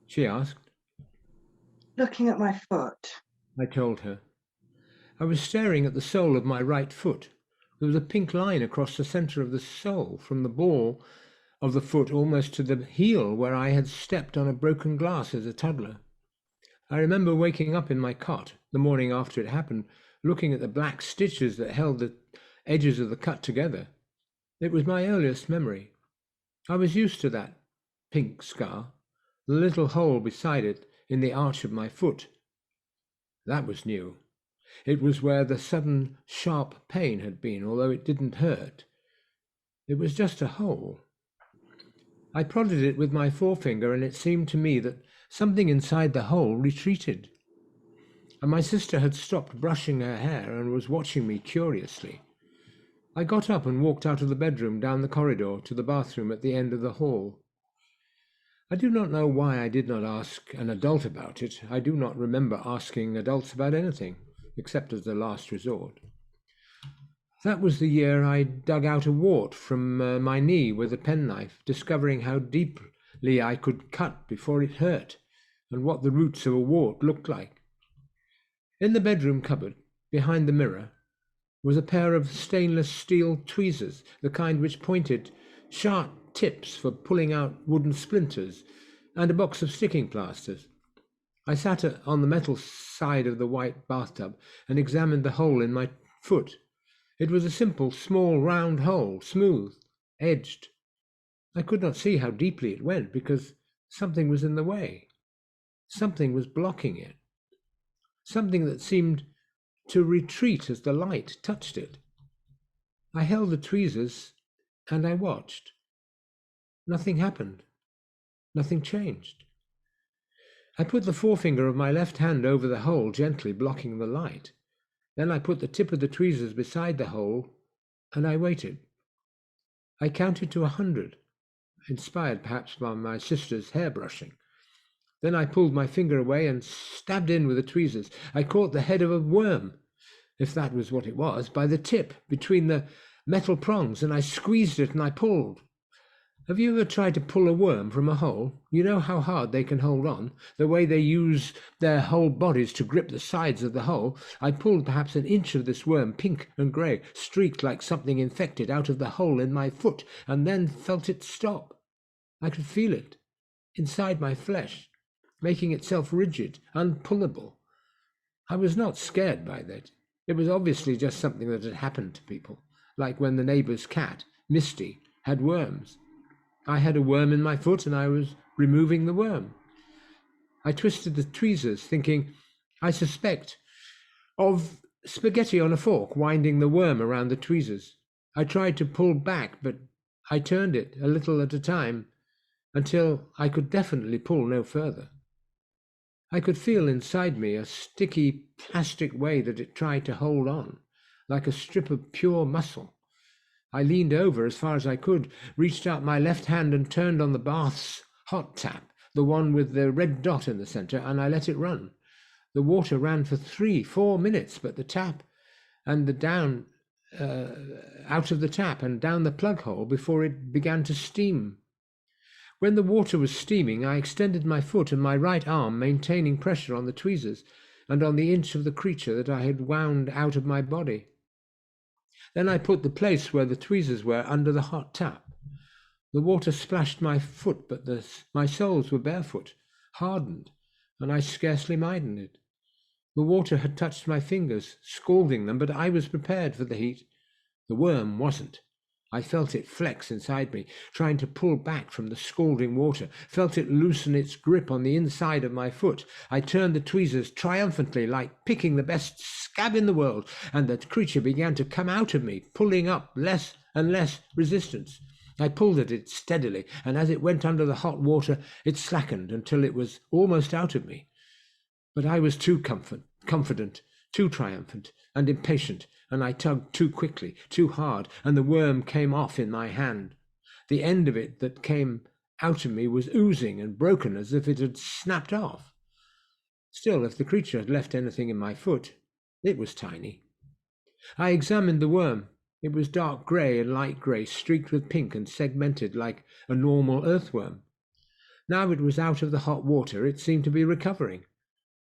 She asked. Looking at my foot. I told her. I was staring at the sole of my right foot. There was a pink line across the centre of the sole, from the ball of the foot almost to the heel where I had stepped on a broken glass as a toddler. I remember waking up in my cot the morning after it happened, looking at the black stitches that held the edges of the cut together. It was my earliest memory. I was used to that pink scar, the little hole beside it in the arch of my foot. That was new. It was where the sudden sharp pain had been, although it didn't hurt. It was just a hole. I prodded it with my forefinger, and it seemed to me that something inside the hole retreated. And my sister had stopped brushing her hair and was watching me curiously. I got up and walked out of the bedroom, down the corridor, to the bathroom at the end of the hall. I do not know why I did not ask an adult about it. I do not remember asking adults about anything, except as a last resort. That was the year I dug out a wart from my knee with a penknife, discovering how deeply I could cut before it hurt, and what the roots of a wart looked like. In the bedroom cupboard, behind the mirror, was a pair of stainless steel tweezers, the kind which pointed sharp tips for pulling out wooden splinters, and a box of sticking plasters. I sat on the metal side of the white bathtub and examined the hole in my foot. It was a simple, small, round hole, smooth, edged. I could not see how deeply it went because something was in the way. Something was blocking it. Something that seemed to retreat as the light touched it. I held the tweezers and I watched. Nothing happened. Nothing changed. I put the forefinger of my left hand over the hole, gently blocking the light. Then I put the tip of the tweezers beside the hole, and I waited. I counted to 100, inspired perhaps by my sister's hairbrushing. Then I pulled my finger away and stabbed in with the tweezers. I caught the head of a worm, if that was what it was, by the tip between the metal prongs, and I squeezed it and I pulled. Have you ever tried to pull a worm from a hole? You know how hard they can hold on, the way they use their whole bodies to grip the sides of the hole. I pulled perhaps an inch of this worm, pink and grey, streaked like something infected, out of the hole in my foot, and then felt it stop. I could feel it inside my flesh, making itself rigid, unpullable. I was not scared by that. It was obviously just something that had happened to people, like when the neighbour's cat, Misty, had worms. I had a worm in my foot and I was removing the worm. I twisted the tweezers, thinking, I suspect, of spaghetti on a fork winding the worm around the tweezers. I tried to pull back, but I turned it a little at a time until I could definitely pull no further. I could feel inside me a sticky plastic way that it tried to hold on, like a strip of pure muscle. I leaned over as far as I could, reached out my left hand and turned on the bath's hot tap, the one with the red dot in the centre, and I let it run. The water ran for 3-4 minutes, but the tap and the down, out of the tap and down the plug hole before it began to steam. When the water was steaming, I extended my foot and my right arm, maintaining pressure on the tweezers and on the inch of the creature that I had wound out of my body. Then I put the place where the tweezers were under the hot tap. The water splashed my foot, but my soles were barefoot, hardened, and I scarcely minded it. The water had touched my fingers, scalding them, but I was prepared for the heat. The worm wasn't. I felt it flex inside me, trying to pull back from the scalding water, felt it loosen its grip on the inside of my foot. I turned the tweezers triumphantly, like picking the best scab in the world, and the creature began to come out of me, pulling up less and less resistance. I pulled at it steadily, and as it went under the hot water, it slackened until it was almost out of me. But I was too confident, too triumphant, and impatient, and I tugged too quickly, too hard, and the worm came off in my hand. The end of it that came out of me was oozing and broken as if it had snapped off. Still, if the creature had left anything in my foot, it was tiny. I examined the worm. It was dark grey and light grey, streaked with pink and segmented like a normal earthworm. Now it was out of the hot water, it seemed to be recovering.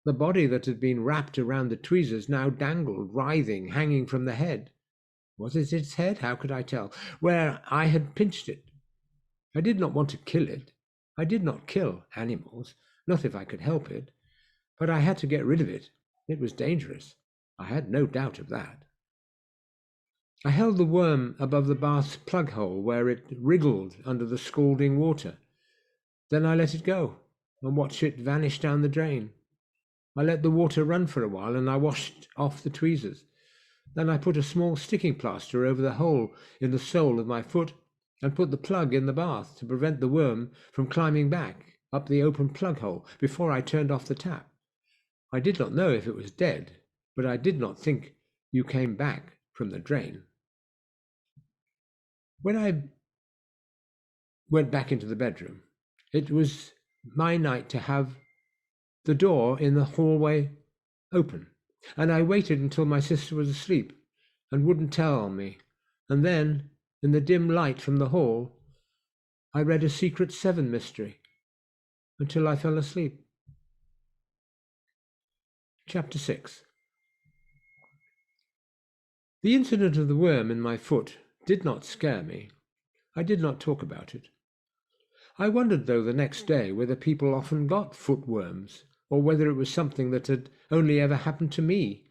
The body that had been wrapped around the tweezers now dangled, writhing, hanging from the head. Was it its head? How could I tell? Where I had pinched it. I did not want to kill it. I did not kill animals, not if I could help it. But I had to get rid of it. It was dangerous. I had no doubt of that. I held the worm above the bath's plug hole where it wriggled under the scalding water. Then I let it go and watched it vanish down the drain. I let the water run for a while and I washed off the tweezers. Then I put a small sticking plaster over the hole in the sole of my foot and put the plug in the bath to prevent the worm from climbing back up the open plug hole before I turned off the tap. I did not know if it was dead, but I did not think you came back from the drain. When I went back into the bedroom, it was my night to have the door in the hallway open, and I waited until my sister was asleep and wouldn't tell me, and then, in the dim light from the hall, I read a Secret 7 mystery until I fell asleep. Chapter 6. The incident of the worm in my foot did not scare me. I did not talk about it. I wondered, though, the next day whether people often got footworms, or whether it was something that had only ever happened to me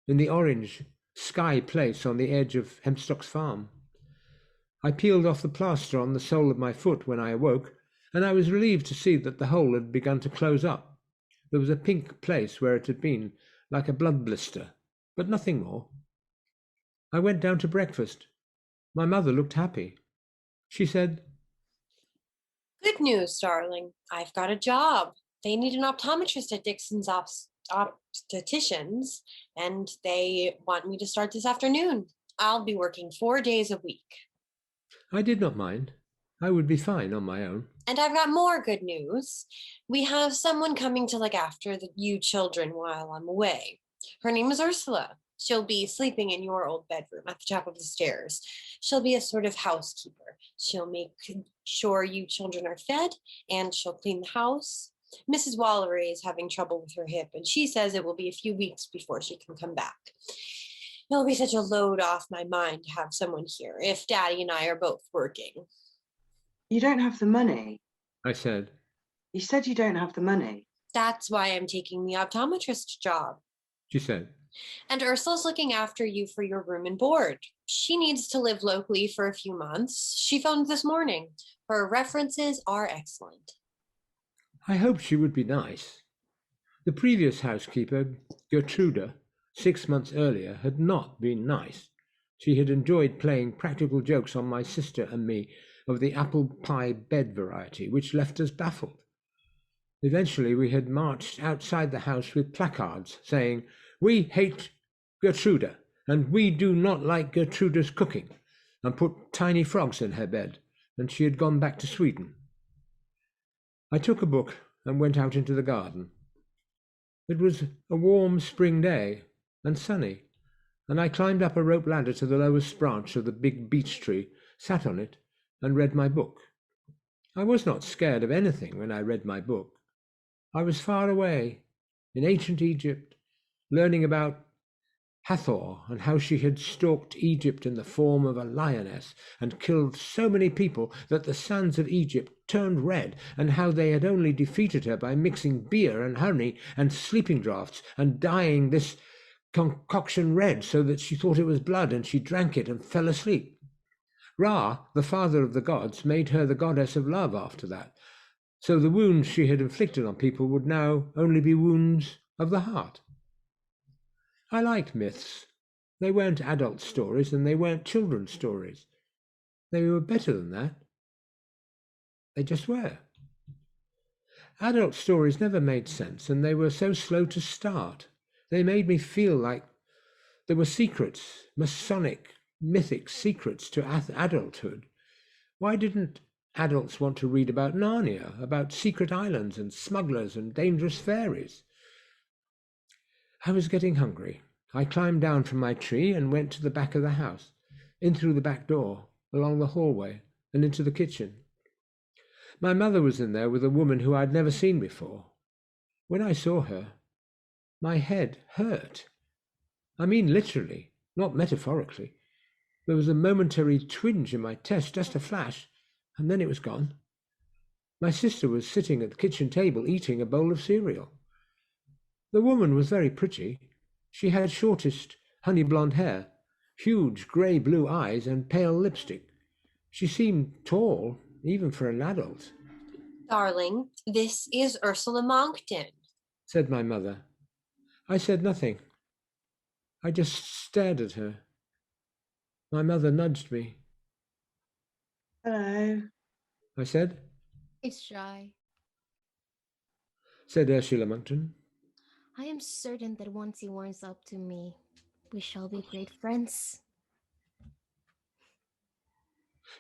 in the orange sky place on the edge of Hempstock's farm. I peeled off the plaster on the sole of my foot when I awoke, and I was relieved to see that the hole had begun to close up. There was a pink place where it had been, like a blood blister, but nothing more. I went down to breakfast. My mother looked happy. She said, "Good news, darling. I've got a job. They need an optometrist at Dixon's Opticians, and they want me to start this afternoon. I'll be working 4 days a week." I did not mind. I would be fine on my own. "And I've got more good news. We have someone coming to look after you children while I'm away. Her name is Ursula. She'll be sleeping in your old bedroom at the top of the stairs. She'll be a sort of housekeeper. She'll make sure you children are fed, and she'll clean the house. Mrs. Valerie is having trouble with her hip, and she says it will be a few weeks before she can come back. It'll be such a load off my mind to have someone here if Daddy and I are both working." You don't have the money. I said. You said you don't have the money. "That's why I'm taking the optometrist job. She said. And Ursula's looking after you for your room and board. She needs to live locally for a few months. She phoned this morning. Her references are excellent." I hoped she would be nice. The previous housekeeper, Gertruda, 6 months earlier, had not been nice. She had enjoyed playing practical jokes on my sister and me of the apple pie bed variety, which left us baffled. Eventually we had marched outside the house with placards saying, "We hate Gertruda, and we do not like Gertruda's cooking," and put tiny frogs in her bed, and she had gone back to Sweden. I took a book and went out into the garden. It was a warm spring day and sunny, and I climbed up a rope ladder to the lowest branch of the big beech tree, sat on it, and read my book. I was not scared of anything when I read my book. I was far away in ancient Egypt, learning about Hathor and how she had stalked Egypt in the form of a lioness and killed so many people that the sands of Egypt turned red, and how they had only defeated her by mixing beer and honey and sleeping draughts and dyeing this concoction red so that she thought it was blood, and she drank it and fell asleep. Ra, the father of the gods, made her the goddess of love after that. So the wounds she had inflicted on people would now only be wounds of the heart. I liked myths. They weren't adult stories and they weren't children's stories. They were better than that. They just were. Adult stories never made sense, and they were so slow to start. They made me feel like there were secrets, Masonic, mythic secrets to adulthood. Why didn't adults want to read about Narnia, about secret islands and smugglers and dangerous fairies? I was getting hungry. I climbed down from my tree and went to the back of the house, in through the back door, along the hallway, and into the kitchen. My mother was in there with a woman who I'd never seen before. When I saw her, my head hurt. I mean literally, not metaphorically. There was a momentary twinge in my chest, just a flash, and then it was gone. My sister was sitting at the kitchen table eating a bowl of cereal. The woman was very pretty. She had shortest honey blonde hair, huge grey-blue eyes, and pale lipstick. She seemed tall, even for an adult. Darling, this is Ursula Monkton, said my mother. I said nothing. I just stared at her. My mother nudged me. Hello. I said. It's shy. Said Ursula Monkton. I am certain that once he warms up to me, we shall be great friends.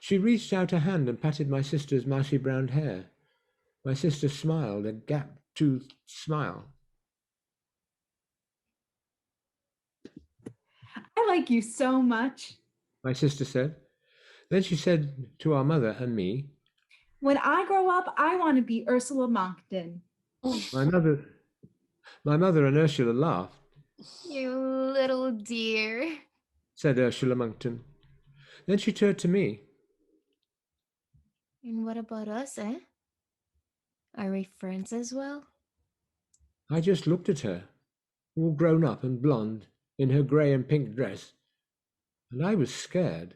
She reached out a hand and patted my sister's mousy brown hair. My sister smiled, a gap-toothed smile. I like you so much, my sister said. Then she said to our mother and me, when I grow up, I want to be Ursula Monkton. My mother and Ursula laughed. You little dear, said Ursula Monkton. Then she turned to me. And what about us, eh? Are we friends as well? I just looked at her, all grown up and blonde, in her grey and pink dress, and I was scared.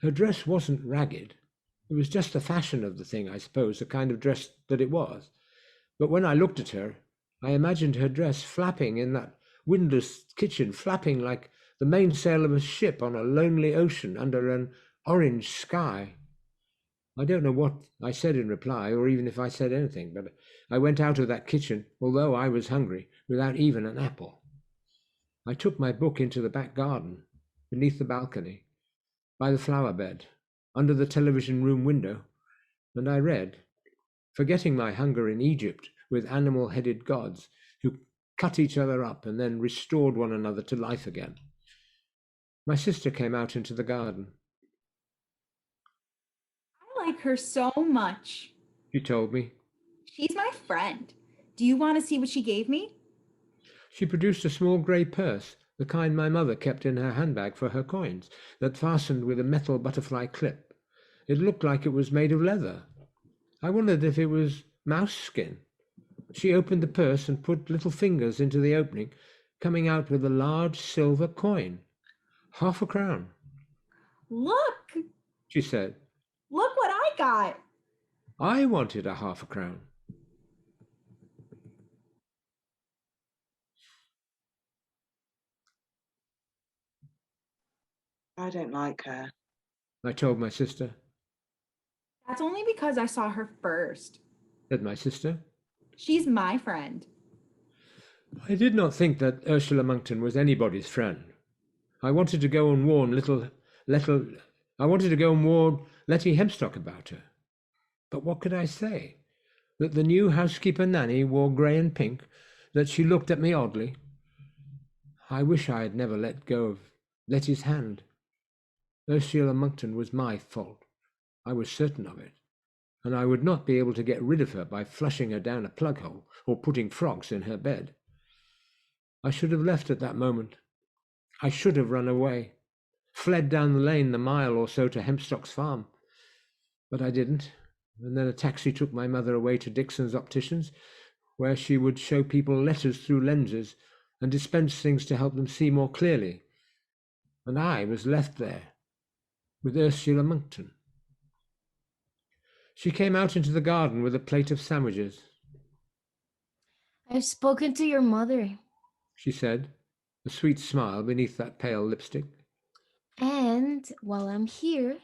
Her dress wasn't ragged. It was just the fashion of the thing, I suppose, the kind of dress that it was. But when I looked at her, I imagined her dress flapping in that windowless kitchen, flapping like the mainsail of a ship on a lonely ocean under an orange sky. I don't know what I said in reply, or even if I said anything, but I went out of that kitchen, although I was hungry, without even an apple. I took my book into the back garden, beneath the balcony, by the flower bed, under the television room window, and I read, forgetting my hunger in Egypt with animal-headed gods who cut each other up and then restored one another to life again. My sister came out into the garden. I like her so much, she told me. She's my friend. Do you want to see what she gave me? She produced a small grey purse, the kind my mother kept in her handbag for her coins, that fastened with a metal butterfly clip. It looked like it was made of leather. I wondered if it was mouse skin. She opened the purse and put little fingers into the opening, coming out with a large silver coin, 1/2 crown. Look, she said. Look what I got. I wanted a 1/2 crown. I don't like her, I told my sister. That's only because I saw her first, said my sister. She's my friend. I did not think that Ursula Monkton was anybody's friend. I wanted to go and warn Lettie Hempstock about her. But what could I say? That the new housekeeper nanny wore grey and pink, that she looked at me oddly. I wish I had never let go of Lettie's hand. Ursula Monkton was my fault. I was certain of it. and I would not be able to get rid of her by flushing her down a plug hole or putting frogs in her bed. I should have left at that moment. I should have run away, fled down the lane the mile or so to Hempstock's farm. But I didn't, and then a taxi took my mother away to Dixon's opticians, where she would show people letters through lenses and dispense things to help them see more clearly. And I was left there with Ursula Monkton. She came out into the garden with a plate of sandwiches. I've spoken to your mother. She said, a sweet smile beneath that pale lipstick. And while I'm here,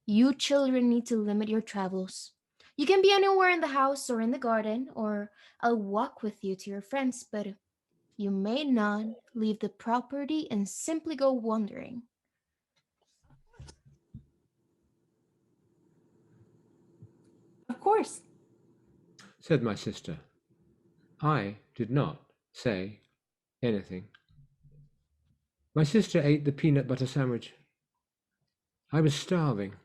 you children need to limit your travels. You can be anywhere in the house or in the garden, or I'll walk with you to your friends, but you may not leave the property and simply go wandering. Of course. Said my sister. I did not say anything. My sister ate the peanut butter sandwich. I was starving.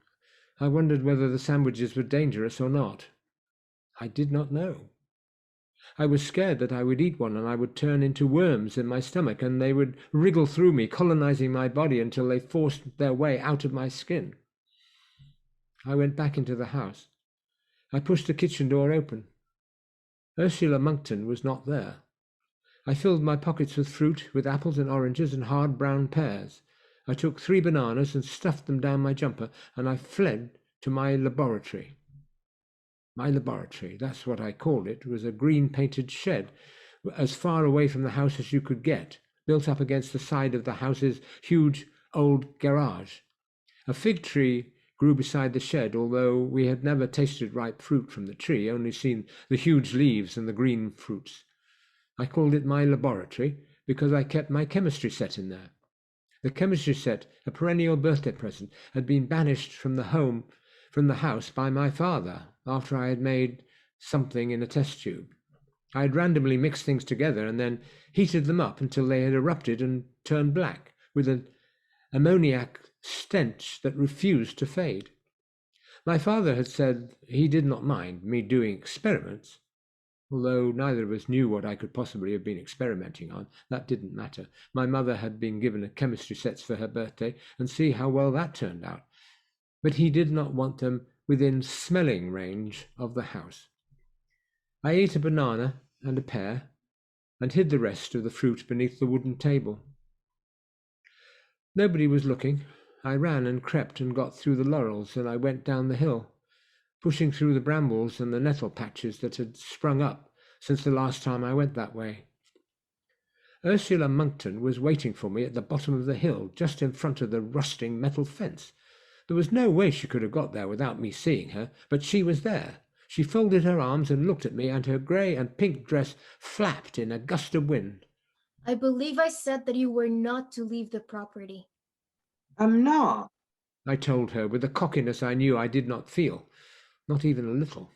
I wondered whether the sandwiches were dangerous or not. I did not know. I was scared that I would eat one and I would turn into worms in my stomach and they would wriggle through me, colonizing my body until they forced their way out of my skin. I went back into the house. I pushed the kitchen door open. Ursula Monkton was not there. I filled my pockets with fruit, with apples and oranges and hard brown pears. I took 3 bananas and stuffed them down my jumper, and I fled to my laboratory. My laboratory, that's what I called it, was a green-painted shed, as far away from the house as you could get, built up against the side of the house's huge old garage. A fig tree grew beside the shed, although we had never tasted ripe fruit from the tree, only seen the huge leaves and the green fruits. I called it my laboratory because I kept my chemistry set in there. The chemistry set, a perennial birthday present, had been banished from the house by my father after I had made something in a test tube. I had randomly mixed things together and then heated them up until they had erupted and turned black with an ammoniac stench that refused to fade. My father had said he did not mind me doing experiments, although neither of us knew what I could possibly have been experimenting on. That didn't matter. My mother had been given a chemistry sets for her birthday, and see how well that turned out. But he did not want them within smelling range of the house. I ate a banana and a pear, and hid the rest of the fruit beneath the wooden table. Nobody was looking. I ran and crept and got through the laurels, and I went down the hill, pushing through the brambles and the nettle patches that had sprung up since the last time I went that way. Ursula Monkton was waiting for me at the bottom of the hill, just in front of the rusting metal fence. There was no way she could have got there without me seeing her, but she was there. She folded her arms and looked at me, and her grey and pink dress flapped in a gust of wind. I believe I said that you were not to leave the property. I'm not. I told her with a cockiness I knew I did not feel, not even a little.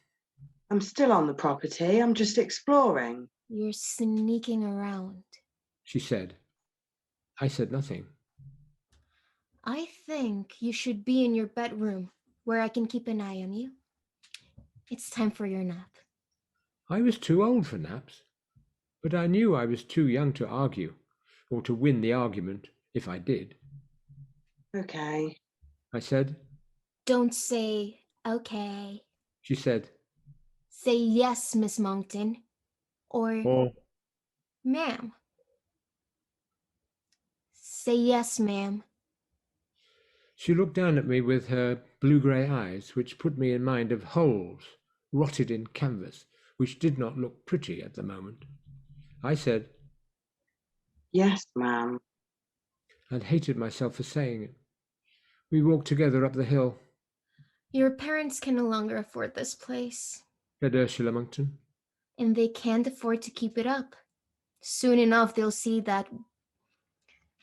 I'm still on the property. I'm just exploring. You're sneaking around. She said. I said nothing. I think you should be in your bedroom, where I can keep an eye on you. It's time for your nap. I was too old for naps, but I knew I was too young to argue, or to win the argument if I did. Okay. I said. Don't say, okay. She said. Say yes, Miss Monkton. Or ma'am. Say yes, ma'am. She looked down at me with her blue-grey eyes, which put me in mind of holes rotted in canvas, which did not look pretty at the moment. I said, yes, ma'am. And hated myself for saying it. We walked together up the hill. Your parents can no longer afford this place, said Ursula Monkton. And they can't afford to keep it up. Soon enough, they'll see that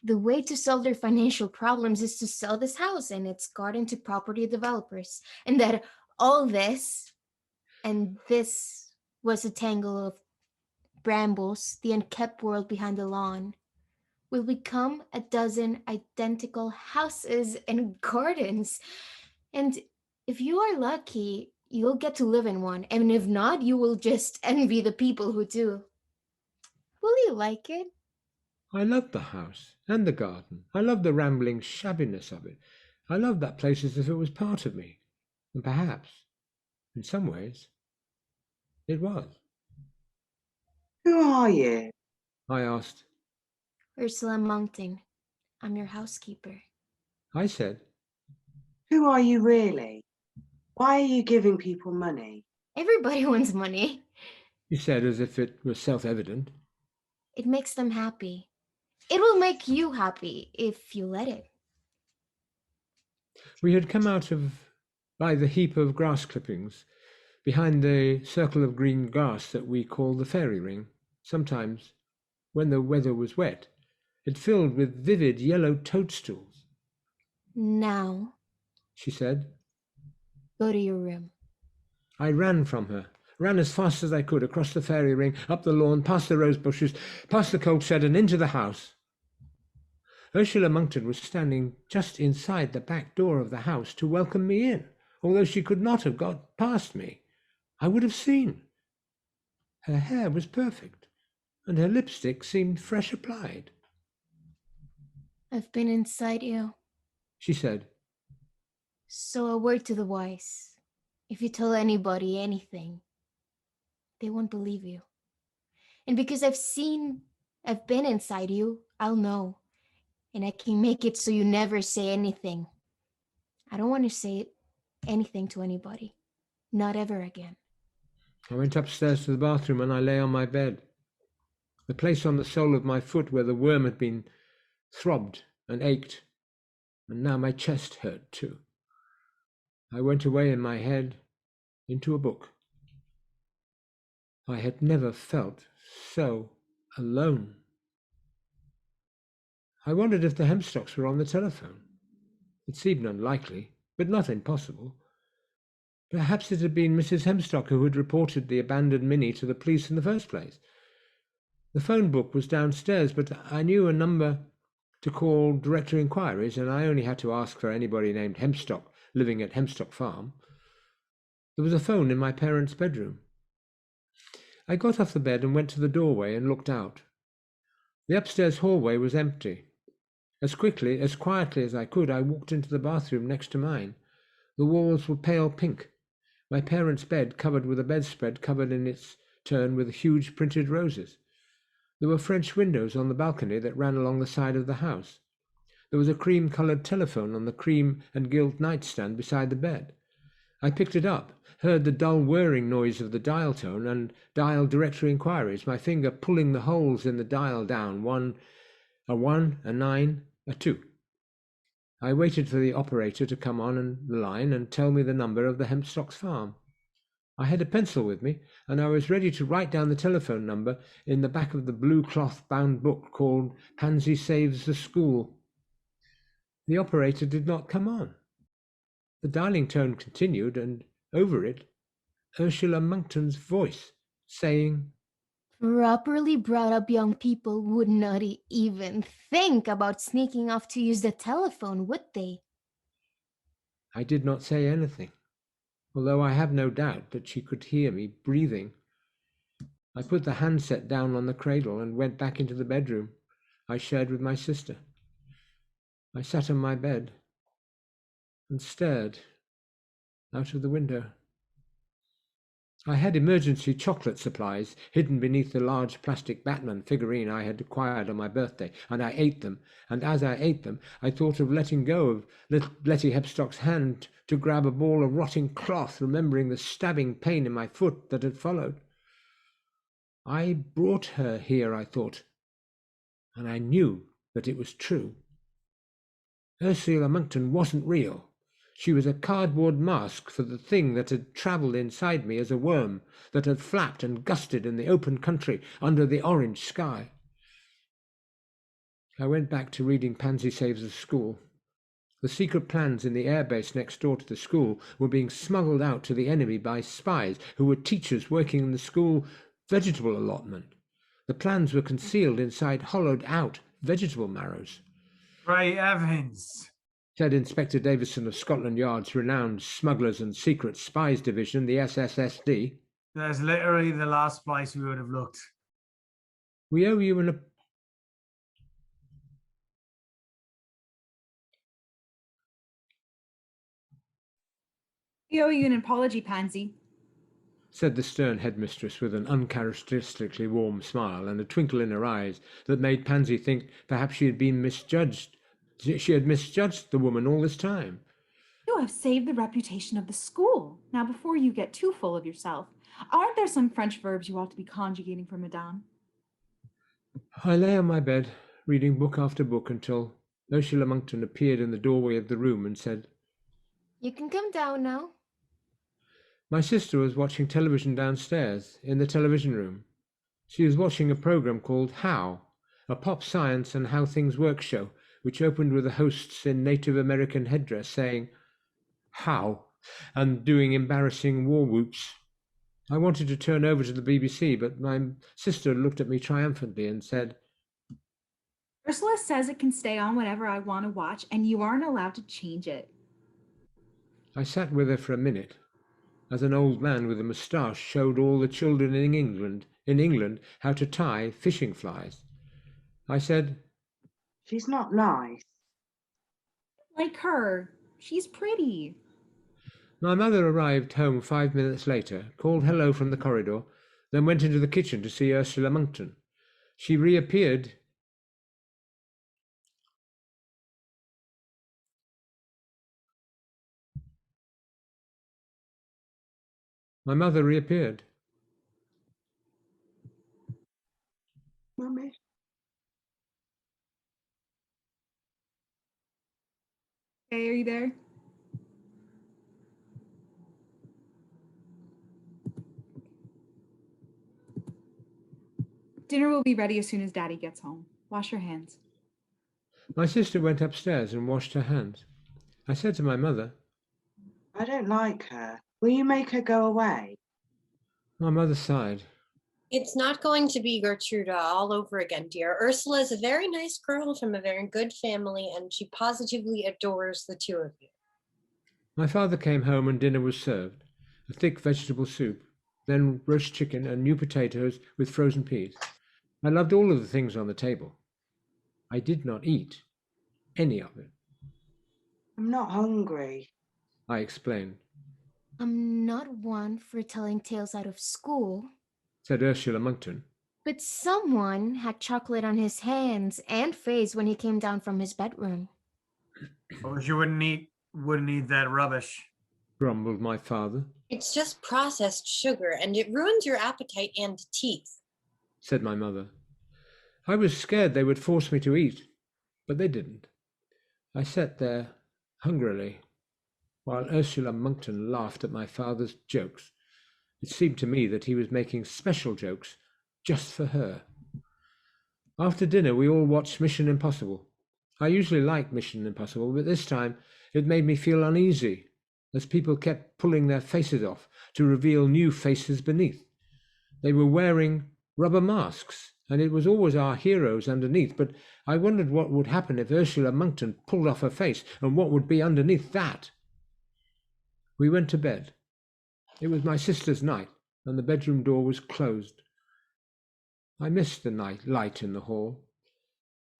the way to solve their financial problems is to sell this house and its garden to property developers, and that all this, and this was a tangle of brambles, the unkept world behind the lawn, will become a dozen identical houses and gardens. And if you are lucky, You'll get to live in one, and if not, you will just envy the people who do. Will you like it? I loved the house and the garden. I loved the rambling shabbiness of it. I loved that place as if it was part of me. And perhaps, in some ways, it was. Who are you? I asked. Ursula Monkton. I'm your housekeeper. I said, Who are you really? Why are you giving people money? Everybody wants money. he said as if it were self-evident. It makes them happy. It will make you happy if you let it. We had come out by the heap of grass clippings, behind the circle of green grass that we call the fairy ring. Sometimes, when the weather was wet, it filled with vivid yellow toadstools. Now, She said. go to your room. I ran from her, ran as fast as I could across the fairy ring, up the lawn, past the rose bushes, past the coal shed and into the house. Ursula Monkton was standing just inside the back door of the house to welcome me in, although she could not have got past me. I would have seen. Her hair was perfect, and her lipstick seemed fresh applied. I've been inside you. She said. So a word to the wise. If you tell anybody anything, they won't believe you. And because I've been inside you, I'll know. And I can make it so you never say anything. I don't want to say anything to anybody. Not ever again. I went upstairs to the bathroom and I lay on my bed. The place on the sole of my foot where the worm had been throbbed and ached, and now my chest hurt too. I went away in my head into a book. I had never felt so alone. I wondered if the Hempstocks were on the telephone. It seemed unlikely, but not impossible. Perhaps it had been Mrs. Hempstock who had reported the abandoned Minnie to the police in the first place. The phone book was downstairs, but I knew a number to call directory inquiries, and I only had to ask for anybody named Hempstock living at Hempstock Farm. There was a phone in my parents' bedroom. I got off the bed and went to the doorway and looked out. The upstairs hallway was empty. As quietly as I could, I walked into the bathroom next to mine. The walls were pale pink. My parents' bed covered with a bedspread covered in its turn with huge printed roses. There were French windows on the balcony that ran along the side of the house. There was a cream-coloured telephone on the cream and gilt nightstand beside the bed. I picked it up, heard the dull whirring noise of the dial tone, and dialed directory inquiries, my finger pulling the holes in the dial down, a 1, a 9, a 2. I waited for the operator to come on the line and tell me the number of the Hempstock's farm. I had a pencil with me, and I was ready to write down the telephone number in the back of the blue cloth-bound book called Pansy Saves the School. The operator did not come on. The dialing tone continued, and over it, Ursula Monkton's voice, saying, Properly brought up young people would not even think about sneaking off to use the telephone, would they? I did not say anything, although I have no doubt that she could hear me breathing. I put the handset down on the cradle and went back into the bedroom I shared with my sister. I sat on my bed and stared out of the window. I had emergency chocolate supplies hidden beneath the large plastic Batman figurine I had acquired on my birthday, and I ate them, and as I ate them, I thought of letting go of Lettie Hempstock's hand to grab a ball of rotting cloth, remembering the stabbing pain in my foot that had followed. I brought her here, I thought, and I knew that it was true. Ursula Monkton wasn't real. She was a cardboard mask for the thing that had travelled inside me as a worm, that had flapped and gusted in the open country under the orange sky. I went back to reading Pansy Saves the School. The secret plans in the airbase next door to the school were being smuggled out to the enemy by spies who were teachers working in the school vegetable allotment. The plans were concealed inside hollowed-out vegetable marrows. Ray Evans. said Inspector Davison of Scotland Yard's renowned Smugglers and Secret Spies Division, the SSSD. That's literally the last place we would have looked. We owe you We owe you an apology, Pansy, said the stern headmistress with an uncharacteristically warm smile and a twinkle in her eyes that made Pansy think perhaps she had been misjudged. She had misjudged the woman all this time. You have saved the reputation of the school. Now, before you get too full of yourself, aren't there some French verbs you ought to be conjugating for Madame? I lay on my bed, reading book after book until Ursula Monkton appeared in the doorway of the room and said, You can come down now. My sister was watching television downstairs in the television room. She was watching a program called How, a pop science and how things work show, which opened with the hosts in Native American headdress saying, How, and doing embarrassing war whoops. I wanted to turn over to the BBC, but my sister looked at me triumphantly and said, Ursula says it can stay on whenever I want to watch, and you aren't allowed to change it. I sat with her for a minute, as an old man with a moustache showed all the children in England how to tie fishing flies. I said, She's not nice. Like her. She's pretty. My mother arrived home 5 minutes later, called hello from the corridor, then went into the kitchen to see Ursula Monkton. She reappeared. My mother reappeared. Mummy. Hey, are you there? Dinner will be ready as soon as Daddy gets home. Wash your hands. My sister went upstairs and washed her hands. I said to my mother, I don't like her. Will you make her go away? My mother sighed. It's not going to be Gertruda all over again, dear. Ursula is a very nice girl from a very good family, and she positively adores the two of you. My father came home and dinner was served. A thick vegetable soup, then roast chicken and new potatoes with frozen peas. I loved all of the things on the table. I did not eat any of it. I'm not hungry. I explained, I'm not one for telling tales out of school, said Ursula Monkton. but someone had chocolate on his hands and face when he came down from his bedroom. I wish you wouldn't eat that rubbish, Grumbled my father, It's just processed sugar, and it ruins your appetite and teeth. said my mother. I was scared they would force me to eat, but they didn't. I sat there hungrily, while Ursula Monkton laughed at my father's jokes. It seemed to me that he was making special jokes just for her. After dinner, we all watched Mission Impossible. I usually like Mission Impossible, but this time it made me feel uneasy, as people kept pulling their faces off to reveal new faces beneath. They were wearing rubber masks, and it was always our heroes underneath, but I wondered what would happen if Ursula Monkton pulled off her face, and what would be underneath that. We went to bed. It was my sister's night, and the bedroom door was closed. I missed the night light in the hall.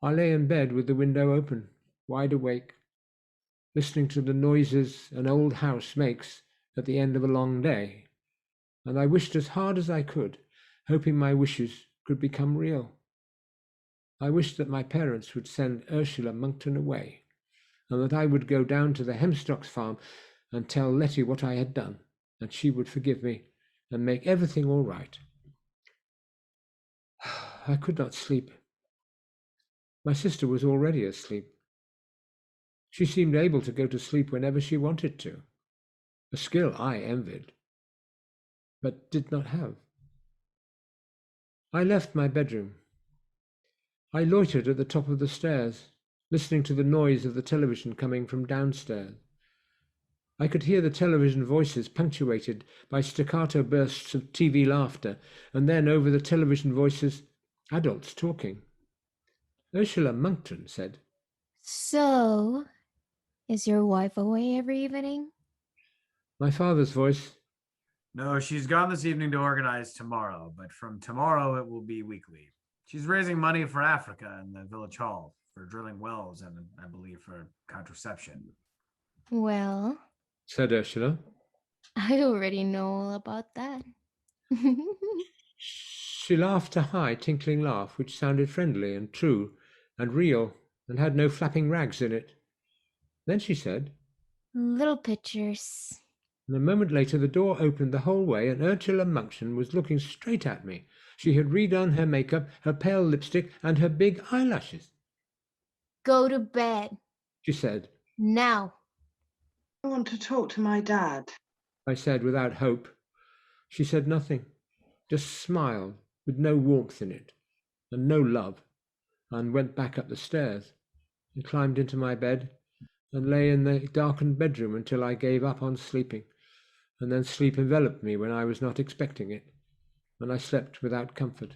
I lay in bed with the window open, wide awake, listening to the noises an old house makes at the end of a long day, and I wished as hard as I could, hoping my wishes could become real. I wished that my parents would send Ursula Monkton away, and that I would go down to the Hempstock's farm and tell Lettie what I had done, and she would forgive me and make everything all right. I could not sleep. My sister was already asleep. She seemed able to go to sleep whenever she wanted to, a skill I envied, but did not have. I left my bedroom. I loitered at the top of the stairs, listening to the noise of the television coming from downstairs. I could hear the television voices punctuated by staccato bursts of TV laughter, and then over the television voices, adults talking. Ursula Monkton said, So, Is your wife away every evening? My father's voice. No, she's gone this evening to organize tomorrow, but from tomorrow it will be weekly. She's raising money for Africa in the village hall for drilling wells and I believe for contraception. Well, Said Ursula. I already know all about that. She laughed a high, tinkling laugh which sounded friendly and true and real and had no flapping rags in it. Then she said, Little pictures. and a moment later the door opened the whole way and Ursula Monkton was looking straight at me. She had redone her makeup, her pale lipstick, and her big eyelashes. Go to bed. She said. Now. I want to talk to my dad. I said without hope. She said nothing, just smiled with no warmth in it and no love, and went back up the stairs and climbed into my bed and lay in the darkened bedroom until I gave up on sleeping, and then sleep enveloped me when I was not expecting it, and I slept without comfort.